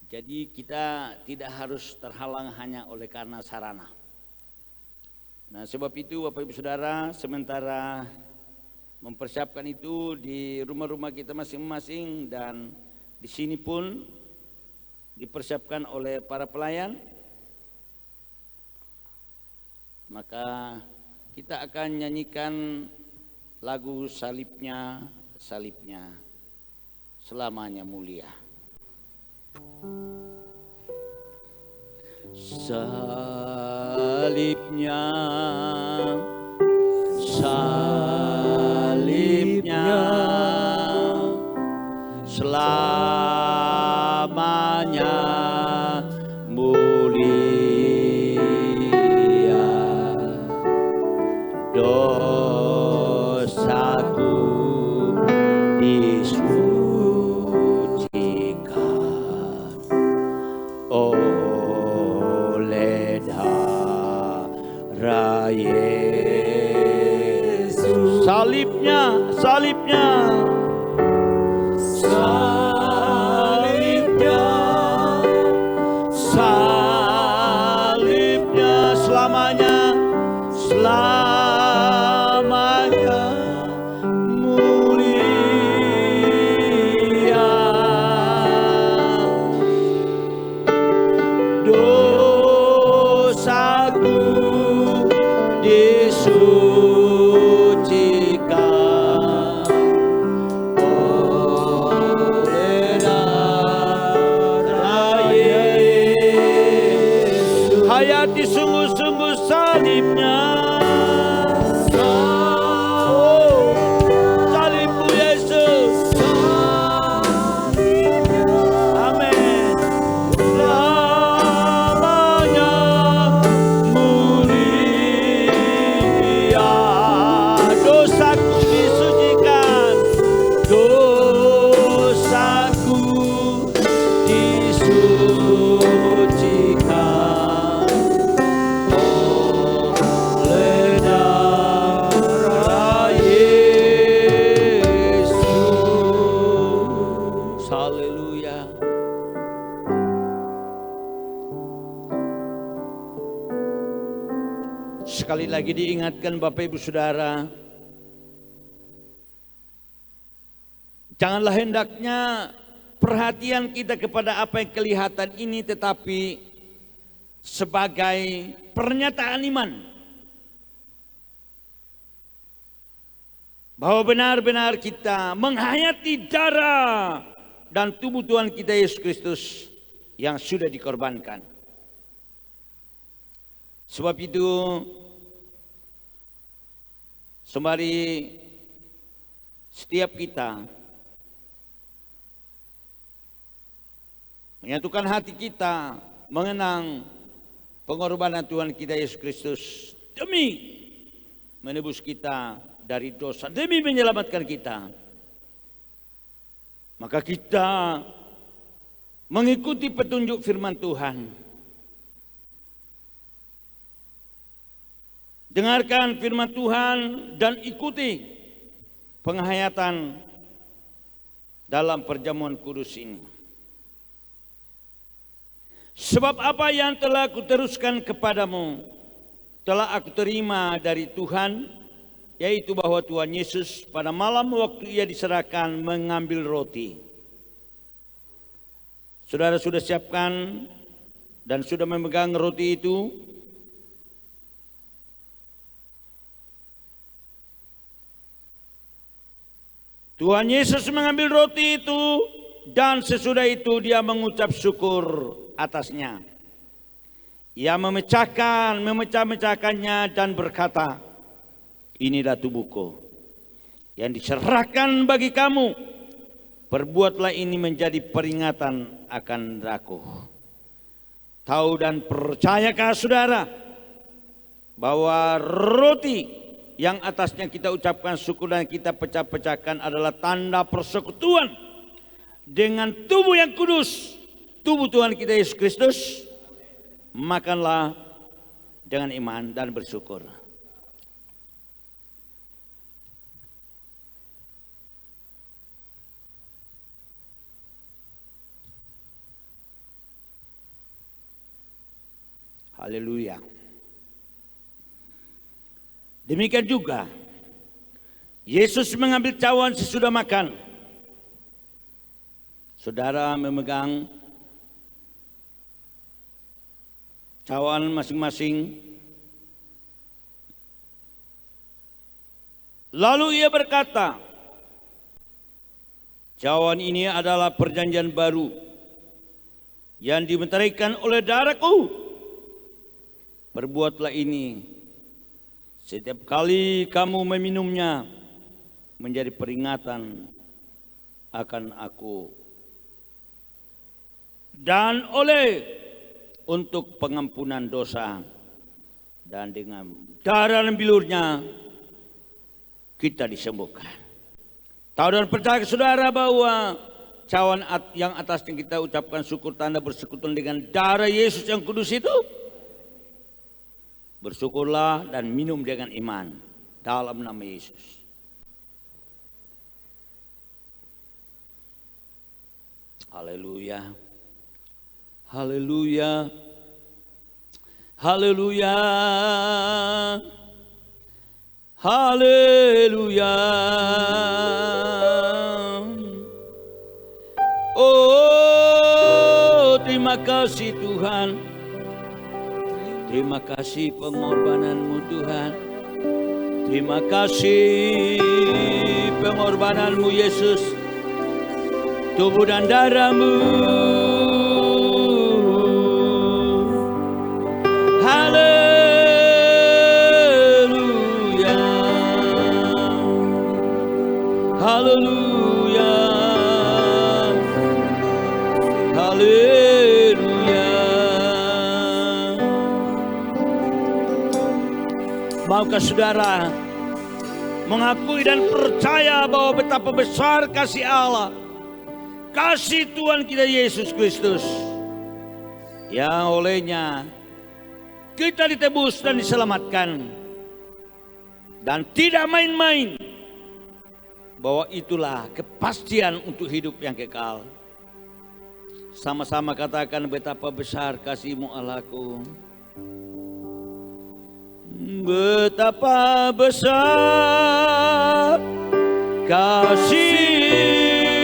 B: Jadi kita tidak harus terhalang hanya oleh karena sarana. Nah, sebab itu Bapak Ibu Saudara, sementara mempersiapkan itu di rumah-rumah kita masing-masing dan di sini pun dipersiapkan oleh para pelayan, maka kita akan nyanyikan lagu salibnya, salibnya selamanya mulia. Salibnya, salibnya selamanya mulia, dosaku disucikan oleh darah Yesus. Salibnya, salibnya, salibnya, salibnya selamanya, selamanya mulia, dosaku disucikan oleh darah Yesus. Hayati sungguh-sungguh salibnya, oh, salibmu Yesus. Amin. Selamanya mulia, dosaku disucikan, dosaku disucikan oleh darah Yesus. Haleluya. Sekali lagi diingatkan Bapak Ibu Saudara, Janganlah hendaknya perhatian kita kepada apa yang kelihatan ini, tetapi sebagai pernyataan iman bahwa benar-benar kita menghayati darah dan tubuh Tuhan kita Yesus Kristus yang sudah dikorbankan. Sebab itu, sembari setiap kita menyatukan hati kita mengenang pengorbanan Tuhan kita Yesus Kristus demi menebus kita dari dosa, demi menyelamatkan kita, maka kita mengikuti petunjuk firman Tuhan. Dengarkan firman Tuhan dan ikuti penghayatan dalam perjamuan kudus ini. Sebab apa yang telah kuteruskan kepadamu telah aku terima dari Tuhan, yaitu bahwa Tuhan Yesus pada malam waktu ia diserahkan mengambil roti. Saudara sudah siapkan dan sudah memegang roti itu? Tuhan Yesus mengambil roti itu dan sesudah itu dia mengucap syukur atasnya. Ia memecah-mecahkannya dan berkata, inilah tubuhku yang diserahkan bagi kamu. Perbuatlah ini menjadi peringatan akan aku. Tahu dan percayakah saudara bahwa roti yang atasnya kita ucapkan syukur dan kita pecah-pecahkan adalah tanda persekutuan dengan tubuh yang kudus, tubuh Tuhan kita Yesus Kristus. Makanlah dengan iman dan bersyukur. Haleluya. Demikian juga Yesus mengambil cawan sesudah makan. Saudara memegang cawan masing-masing. Lalu ia berkata, cawan ini adalah perjanjian baru yang dibenteraikan oleh darahku. Perbuatlah ini setiap kali kamu meminumnya menjadi peringatan akan aku. Dan untuk pengampunan dosa, dan dengan darah dan bilurnya kita disembuhkan. Tahu dan percaya saudara bahwa cawan yang atasnya kita ucapkan syukur tanda bersekutu dengan darah Yesus yang kudus itu? Bersyukurlah dan minum dengan iman dalam nama Yesus. Haleluya. Haleluya. Haleluya. Haleluya. Oh, terima kasih Tuhan. Terima kasih pengorbananmu Tuhan. Terima kasih pengorbananmu Yesus. Tubuh dan darahmu. Haleluya. Haleluya. Haleluya. Maukah saudara mengakui dan percaya bahwa betapa besar kasih Allah, kasih Tuhan kita Yesus Kristus, yang olehnya kita ditebus dan diselamatkan, dan tidak main-main, bahwa itulah kepastian untuk hidup yang kekal. Sama-sama katakan, betapa besar kasih-Mu Allahku. Betapa besar kasih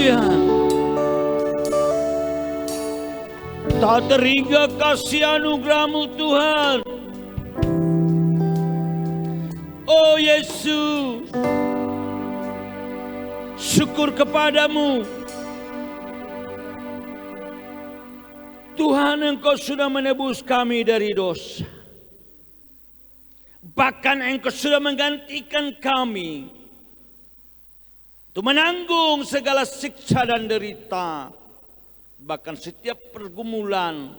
B: Haleluya. Tak terhingga kasih anugerah-Mu Tuhan. Oh Yesus, syukur kepadamu. Tuhan, Engkau sudah menebus kami dari dosa. Bahkan Engkau sudah menggantikan kami untuk menanggung segala siksa dan derita. Bahkan setiap pergumulan,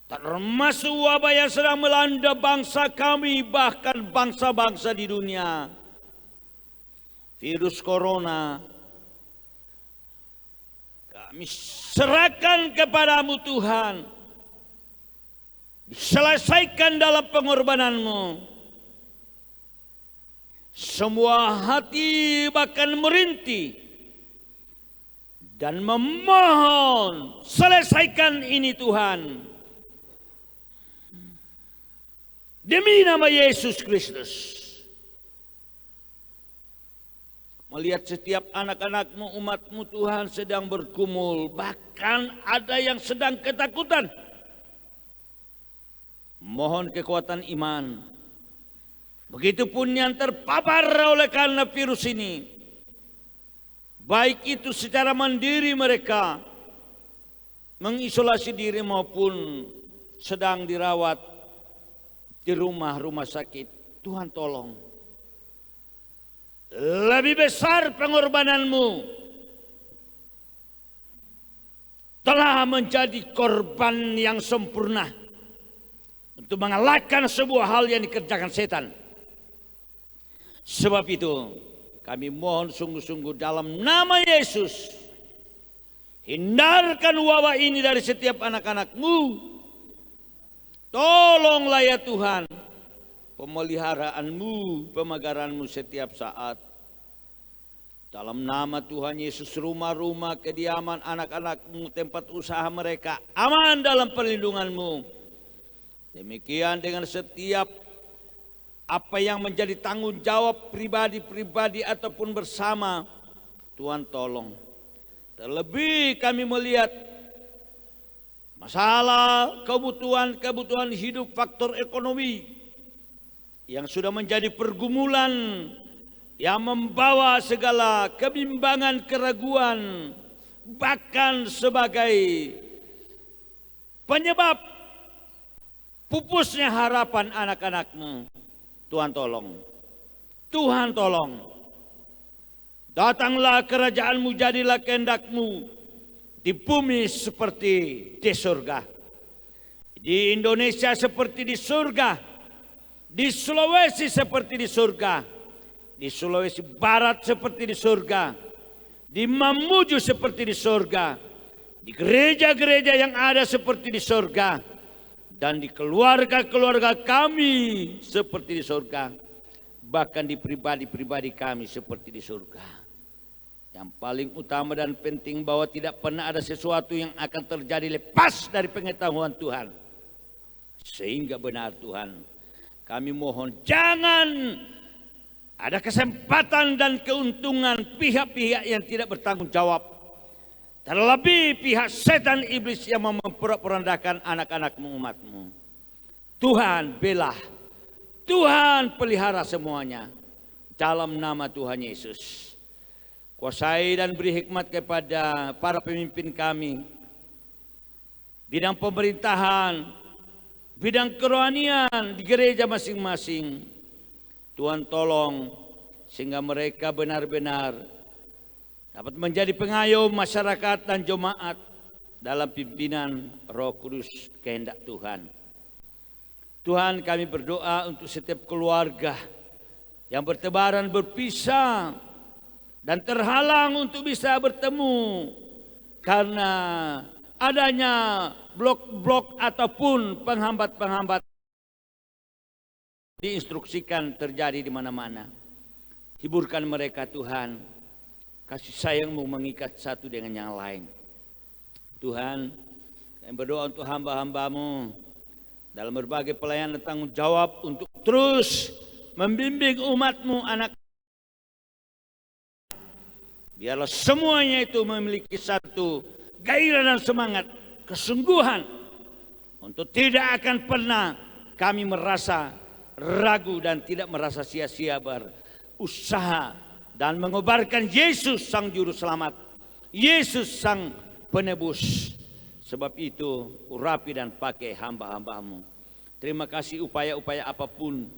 B: termasuk wabah yang sedang melanda bangsa kami, bahkan bangsa-bangsa di dunia. Virus corona, kami serahkan kepadamu Tuhan. Selesaikan dalam pengorbanan-Mu. Semua hati bahkan merintih dan memohon, selesaikan ini Tuhan. Demi nama Yesus Kristus. Melihat setiap anak-anak-Mu, umat-Mu Tuhan sedang bergumul. Bahkan ada yang sedang ketakutan. Mohon kekuatan iman. Begitupun yang terpapar oleh karena virus ini. Baik itu secara mandiri mereka mengisolasi diri maupun sedang dirawat di rumah-rumah sakit. Tuhan tolong. Lebih besar pengorbanan-Mu telah menjadi korban yang sempurna untuk mengalahkan sebuah hal yang dikerjakan setan. Sebab itu kami mohon sungguh-sungguh dalam nama Yesus, hindarkan wabah ini dari setiap anak-anak-Mu. Tolonglah ya Tuhan, pemeliharaan-Mu, pemagaran-Mu setiap saat. Dalam nama Tuhan Yesus, rumah-rumah kediaman anak-anak-Mu, tempat usaha mereka aman dalam perlindungan-Mu. Demikian dengan setiap apa yang menjadi tanggung jawab pribadi-pribadi ataupun bersama, Tuhan tolong. Terlebih kami melihat masalah kebutuhan hidup, faktor ekonomi yang sudah menjadi pergumulan yang membawa segala kebimbangan, keraguan, bahkan sebagai penyebab pupusnya harapan anak-anak-Mu. Tuhan tolong. Tuhan tolong. Datanglah kerajaan-Mu, jadilah kehendak-Mu di bumi seperti di surga. Di Indonesia seperti di surga. Di Sulawesi seperti di surga. Di Sulawesi Barat seperti di surga. Di Mamuju seperti di surga. Di gereja-gereja yang ada seperti di surga. Dan di keluarga-keluarga kami seperti di surga. Bahkan di pribadi-pribadi kami seperti di surga. Yang paling utama dan penting bahwa tidak pernah ada sesuatu yang akan terjadi lepas dari pengetahuan Tuhan. Sehingga benar Tuhan, kami mohon jangan ada kesempatan dan keuntungan pihak-pihak yang tidak bertanggung jawab. Terlebih pihak setan iblis yang memporak-porandakan anak-anak-Mu, umat-Mu. Tuhan belah, Tuhan pelihara semuanya. Dalam nama Tuhan Yesus. Kuasai dan beri hikmat kepada para pemimpin kami. Bidang pemerintahan, bidang kerohanian di gereja masing-masing. Tuhan tolong sehingga mereka benar-benar dapat menjadi pengayom masyarakat dan jemaat dalam pimpinan Roh Kudus kehendak Tuhan. Tuhan, kami berdoa untuk setiap keluarga yang bertebaran berpisah dan terhalang untuk bisa bertemu karena adanya blok-blok ataupun penghambat-penghambat diinstruksikan terjadi di mana-mana. Hiburkan mereka Tuhan. Kasih sayang-Mu mengikat satu dengan yang lain. Tuhan, kami berdoa untuk hamba-hamba-Mu dalam berbagai pelayanan tanggung jawab untuk terus membimbing umat-Mu, anak Biarlah semuanya itu memiliki satu gairah dan semangat, kesungguhan untuk tidak akan pernah kami merasa ragu dan tidak merasa sia-sia berusaha dan mengobarkan Yesus Sang Juru Selamat, Yesus Sang Penebus. Sebab itu urapi dan pakai hamba-hambamu. Terima kasih upaya-upaya apapun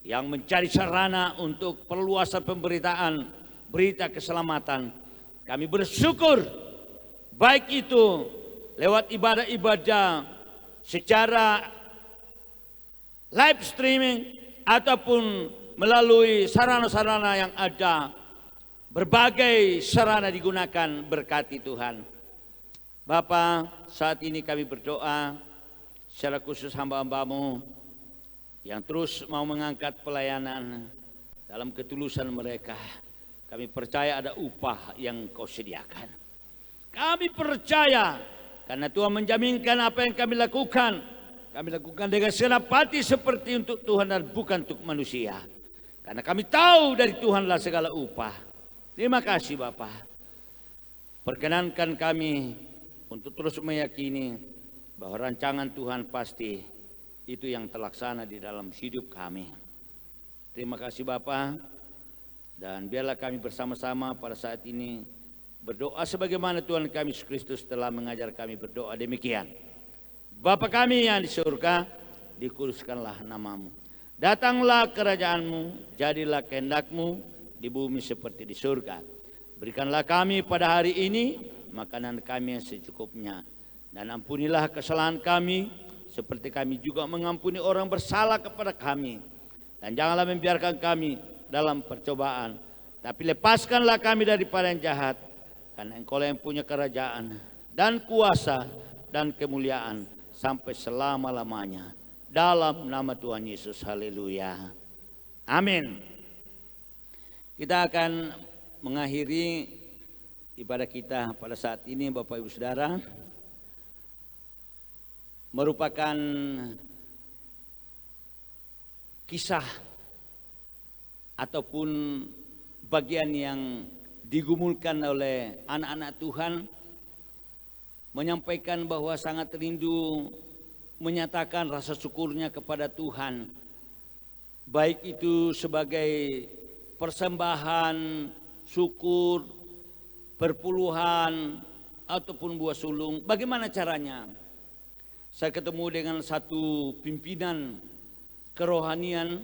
B: yang mencari sarana untuk perluasan pemberitaan berita keselamatan. Kami bersyukur baik itu lewat ibadah-ibadah secara live streaming ataupun melalui sarana-sarana yang ada. Berbagai sarana digunakan, berkati Tuhan. Bapa, saat ini kami berdoa secara khusus hamba-hambamu yang terus mau mengangkat pelayanan dalam ketulusan mereka. Kami percaya ada upah yang Kau sediakan. Kami percaya karena Tuhan menjaminkan apa yang kami lakukan. Kami lakukan dengan senap hati seperti untuk Tuhan dan bukan untuk manusia. Karena kami tahu dari Tuhanlah segala upah. Terima kasih Bapa. Perkenankan kami untuk terus meyakini bahwa rancangan Tuhan pasti itu yang terlaksana di dalam hidup kami. Terima kasih Bapa. Dan biarlah kami bersama-sama pada saat ini berdoa sebagaimana Tuhan kami Yesus Kristus telah mengajar kami berdoa demikian. Bapa kami yang di surga, dikuduskanlah namamu. Datanglah kerajaanmu, jadilah kehendak-Mu di bumi seperti di surga. Berikanlah kami pada hari ini makanan kami yang secukupnya. Dan ampunilah kesalahan kami seperti kami juga mengampuni orang bersalah kepada kami. Dan janganlah membiarkan kami dalam percobaan, tapi lepaskanlah kami daripada yang jahat. Karena Engkau yang punya kerajaan dan kuasa dan kemuliaan sampai selama-lamanya. Dalam nama Tuhan Yesus, haleluya. Amin. Kita akan mengakhiri ibadah kita pada saat ini Bapak Ibu Saudara. Merupakan kisah ataupun bagian yang digumulkan oleh anak-anak Tuhan, menyampaikan bahwa sangat rindu menyatakan rasa syukurnya kepada Tuhan, baik itu sebagai persembahan syukur, perpuluhan ataupun buah sulung. Bagaimana caranya? Saya ketemu dengan satu pimpinan kerohanian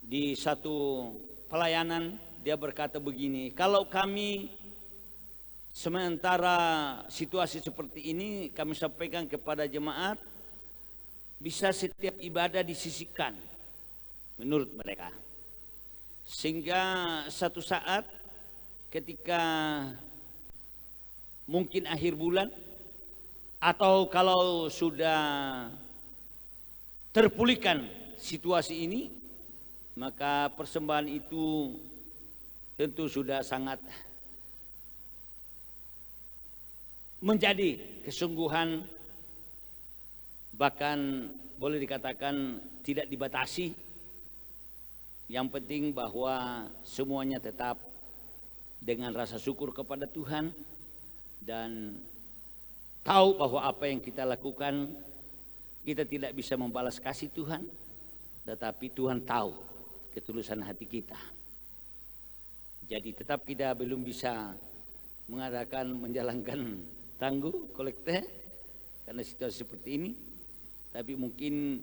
B: di satu pelayanan. Dia berkata begini, kalau kami sementara situasi seperti ini kami sampaikan kepada jemaat, bisa setiap ibadah disisihkan menurut mereka. Sehingga satu saat ketika mungkin akhir bulan atau kalau sudah terpulihkan situasi ini, maka persembahan itu tentu sudah sangat menjadi kesungguhan, bahkan boleh dikatakan tidak dibatasi. Yang penting bahwa semuanya tetap dengan rasa syukur kepada Tuhan dan tahu bahwa apa yang kita lakukan, kita tidak bisa membalas kasih Tuhan, tetapi Tuhan tahu ketulusan hati kita. Jadi tetap kita belum bisa mengadakan menjalankan tangguh kolekte karena situasi seperti ini, tapi mungkin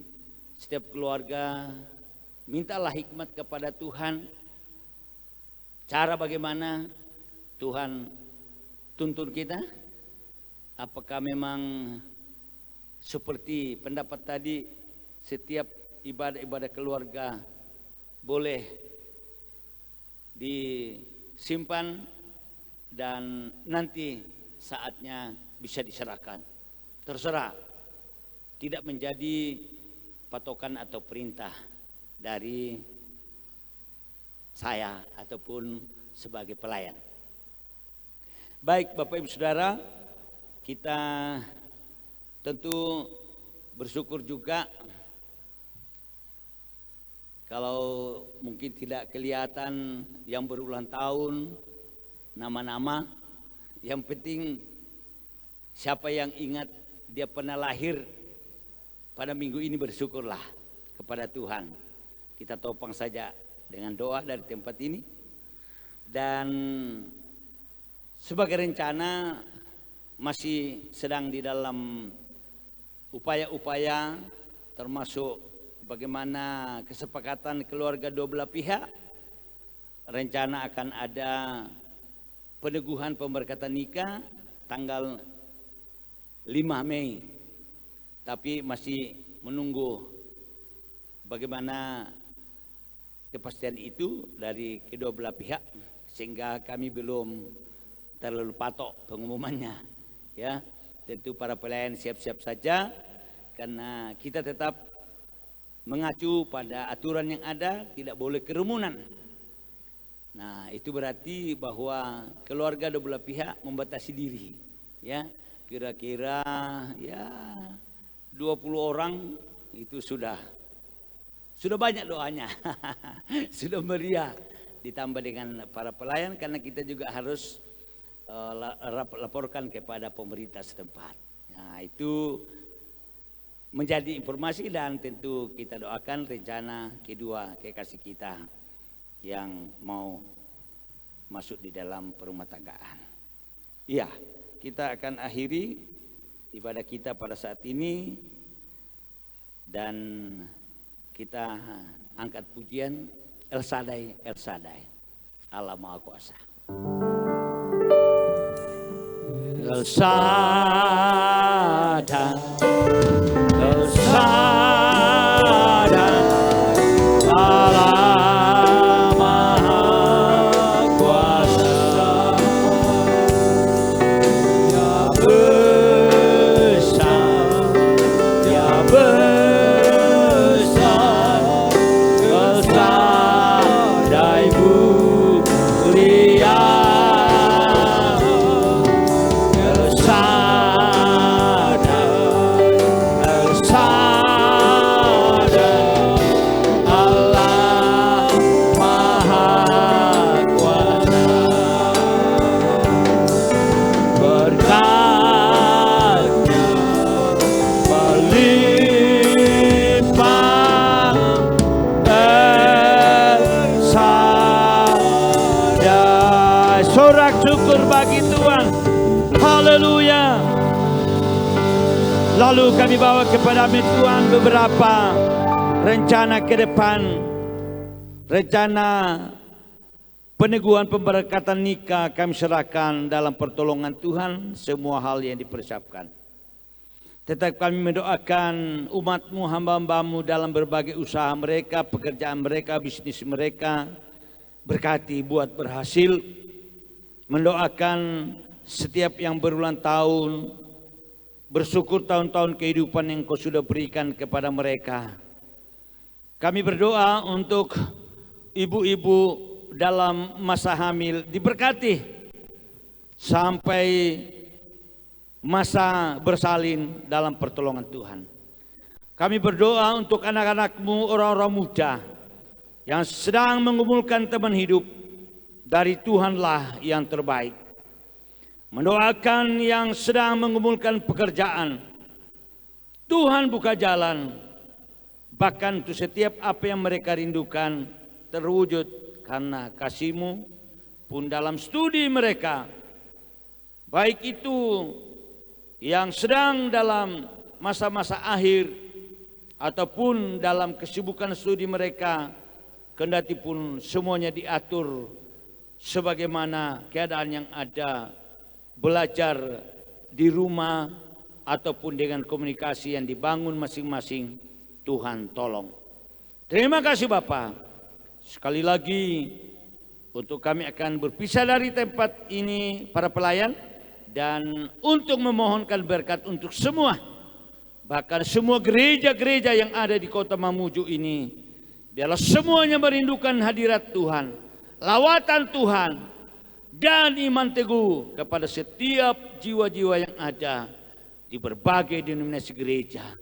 B: setiap keluarga mintalah hikmat kepada Tuhan. Cara bagaimana Tuhan tuntun kita? Apakah memang seperti pendapat tadi, setiap ibadah-ibadah keluarga boleh disimpan dan nanti saatnya bisa diserahkan? Terserah, tidak menjadi patokan atau perintah dari saya ataupun sebagai pelayan. Baik Bapak Ibu Saudara, kita tentu bersyukur juga kalau mungkin tidak kelihatan yang berulang tahun, nama-nama. Yang penting siapa yang ingat dia pernah lahir pada minggu ini, bersyukurlah kepada Tuhan. Kita topang saja dengan doa dari tempat ini. Dan sebagai rencana masih sedang di dalam upaya-upaya, termasuk bagaimana kesepakatan keluarga dua belah pihak. Rencana akan ada peneguhan pemberkatan nikah tanggal 5 Mei. Tapi masih menunggu bagaimana kepastian itu dari kedua belah pihak, sehingga kami belum terlalu patok pengumumannya. Ya, tentu para pelayan siap-siap saja, karena kita tetap mengacu pada aturan yang ada, tidak boleh kerumunan. Nah, itu berarti bahwa keluarga dua belah pihak membatasi diri. Ya, kira-kira ya 20 orang itu sudah banyak doanya. Sudah meriah, ditambah dengan para pelayan, karena kita juga harus laporkan kepada pemerintah setempat. Nah, itu menjadi informasi, dan tentu kita doakan rencana kedua kekasih kita yang mau masuk di dalam perumah tanggaan. Iya, kita akan akhiri ibadah kita pada saat ini, dan kita angkat pujian El Shaddai, El Shaddai, Allah Maha Kuasa. El Shaddai, El Shaddai, Allah Maha Kuasa. Ya besar, ya besar, El Shaddai mulia. Sorak syukur bagi Tuhan. Haleluya. Lalu kami bawa kepada Tuhan beberapa rencana ke depan. Rencana peneguhan pemberkatan nikah kami serahkan dalam pertolongan Tuhan, semua hal yang dipersiapkan. Tetap kami mendoakan umat-Mu, hamba-hamba-Mu dalam berbagai usaha mereka, pekerjaan mereka, bisnis mereka. Berkati, buat berhasil. Mendoakan setiap yang berulang tahun, bersyukur tahun-tahun kehidupan yang Kau sudah berikan kepada mereka. Kami berdoa untuk ibu-ibu dalam masa hamil diberkati sampai masa bersalin dalam pertolongan Tuhan. Kami berdoa untuk anak-anak-Mu, orang-orang muda yang sedang mengumpulkan teman hidup. Dari Tuhanlah yang terbaik. Mendoakan yang sedang mengumpulkan pekerjaan. Tuhan buka jalan. Bahkan untuk setiap apa yang mereka rindukan terwujud karena kasih-Mu. Pun dalam studi mereka, baik itu yang sedang dalam masa-masa akhir ataupun dalam kesibukan studi mereka, kendati pun semuanya diatur sebagaimana keadaan yang ada, belajar di rumah ataupun dengan komunikasi yang dibangun masing-masing, Tuhan tolong. Terima kasih Bapa. Sekali lagi untuk kami akan berpisah dari tempat ini para pelayan, dan untuk memohonkan berkat untuk semua, bahkan semua gereja-gereja yang ada di kota Mamuju ini, biarlah semuanya merindukan hadirat Tuhan, lawatan Tuhan, dan iman teguh kepada setiap jiwa-jiwa yang ada di berbagai denominasi gereja.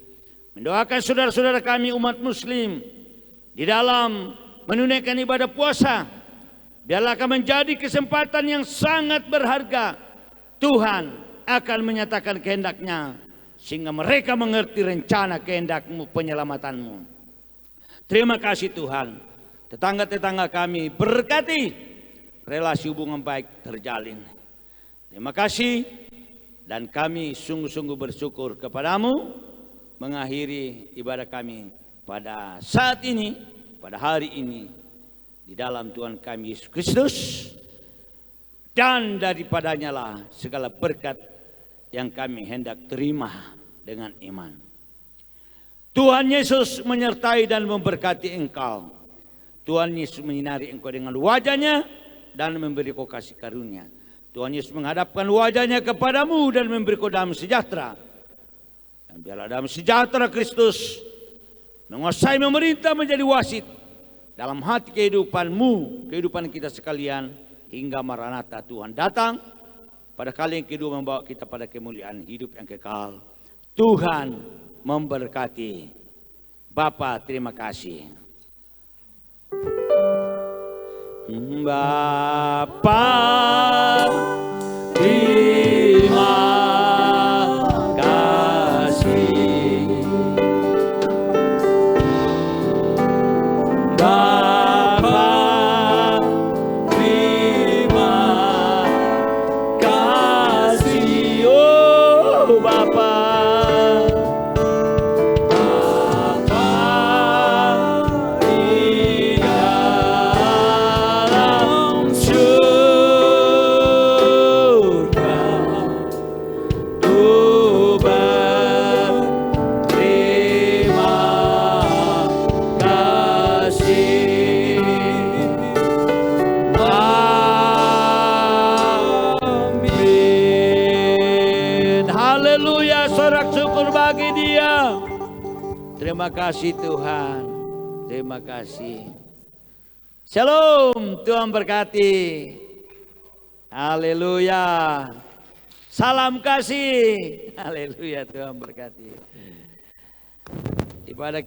B: Mendoakan saudara-saudara kami umat muslim di dalam menunaikan ibadah puasa, Biarlah akan menjadi kesempatan yang sangat berharga. Tuhan akan menyatakan kehendak-Nya sehingga mereka mengerti rencana kehendak-Mu, penyelamatan-Mu. Terima kasih Tuhan. Tetangga-tetangga kami berkati, relasi hubungan baik terjalin. Terima kasih, dan kami sungguh-sungguh bersyukur kepadamu mengakhiri ibadah kami pada saat ini, pada hari ini, di dalam Tuhan kami Yesus Kristus, dan daripadanya lah segala berkat yang kami hendak terima dengan iman. Tuhan Yesus menyertai dan memberkati engkau. Tuhan Yesus menyinari engkau dengan wajah-Nya dan memberi kau kasih karunia. Tuhan Yesus menghadapkan wajah-Nya kepadamu dan memberi kau damai sejahtera. Dan biarlah damai sejahtera Kristus menguasai, memerintah, menjadi wasit dalam hati kehidupanmu, kehidupan kita sekalian, hingga Maranatha Tuhan datang pada kali yang kedua membawa kita pada kemuliaan hidup yang kekal. Tuhan memberkati. Bapa, terima kasih. Bapa, terima kasih. Bapa, terima kasih. Oh Bapa, terima kasih Tuhan. Terima kasih. Shalom, Tuhan berkati. Haleluya. Salam kasih. Haleluya, Tuhan berkati. Ibadah